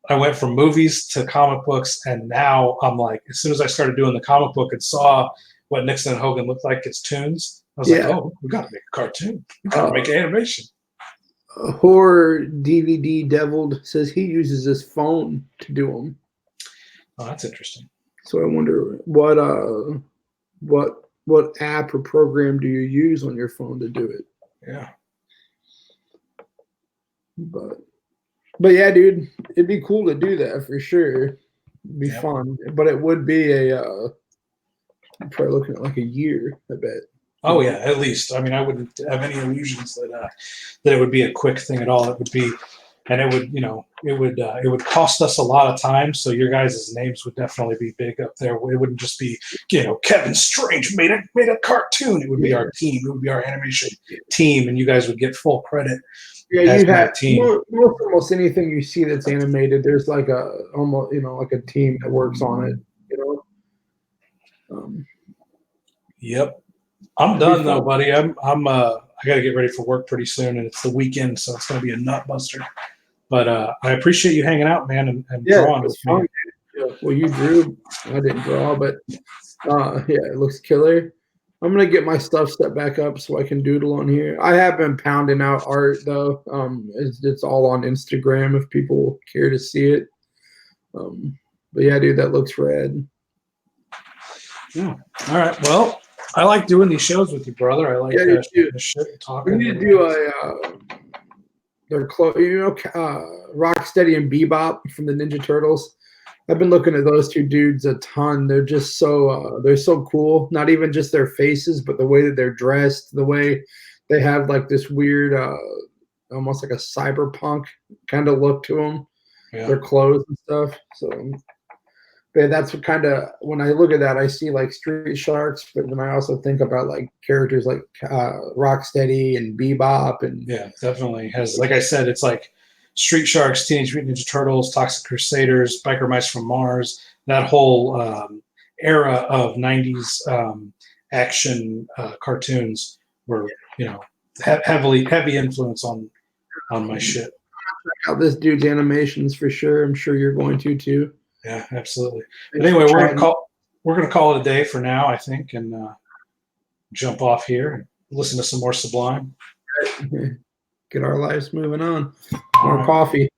I went from movies to comic books, and now I'm like, as soon as I started doing the comic book and saw what Nixon and Hogan looked like as tunes, I was like, yeah, oh, we got to make a cartoon. We got to uh, make animation. horror DVD Deviled says he uses his phone to do them. Oh, that's interesting. So I wonder what app or program do you use on your phone to do it? Yeah. But yeah, dude, it'd be cool to do that for sure. It'd be Yep. fun, but it would be probably looking at like a year. I bet. Oh yeah, at least. I mean, I wouldn't have any illusions that it would be a quick thing at all. It would be, and it would, it would cost us a lot of time. So your guys' names would definitely be big up there. It wouldn't just be, Kevin Strange made a cartoon. It would be Yeah, our team. It would be our animation team, and you guys would get full credit yeah. as You my have team. almost anything you see that's animated. There's like a almost like a team that works on it. You know. Yep. I'm It'd be done though, fun. buddy. I got to get ready for work pretty soon, and it's the weekend, so it's going to be a nut buster. But I appreciate you hanging out, man, and Yeah, it drawing was with me. fun. Yeah. Well, you drew. I didn't draw, but yeah, it looks killer. I'm gonna get my stuff set back up so I can doodle on here. I have been pounding out art though. It's all on Instagram if people care to see it. But yeah, dude, that looks rad. Yeah. All right. Well, I like doing these shows with you, brother. I like Yeah, you shooting too. the shit and We talking. need to And, do they're close. Rocksteady and Bebop from the Ninja Turtles. I've been looking at those two dudes a ton. They're just so they're so cool. Not even just their faces, but the way that they're dressed, the way they have like this weird, almost like a cyberpunk kind of look to them. Yeah. Their clothes and stuff. So, but that's what kind of when I look at that, I see like Street Sharks, but then I also think about like characters like Rocksteady and Bebop and Yeah, definitely has. Like I said, it's like Street Sharks, Teenage Mutant Ninja Turtles, Toxic Crusaders, Biker Mice from Mars. That whole era of '90s action cartoons were, heavy influence on my shit. check out this dude's animations for sure. I'm sure you're going to too. Yeah, absolutely. But anyway, we're gonna call it a day for now, I think, and jump off here and listen to some more Sublime. Get our lives moving on. All More right. coffee.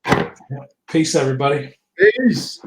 Peace, everybody. Peace.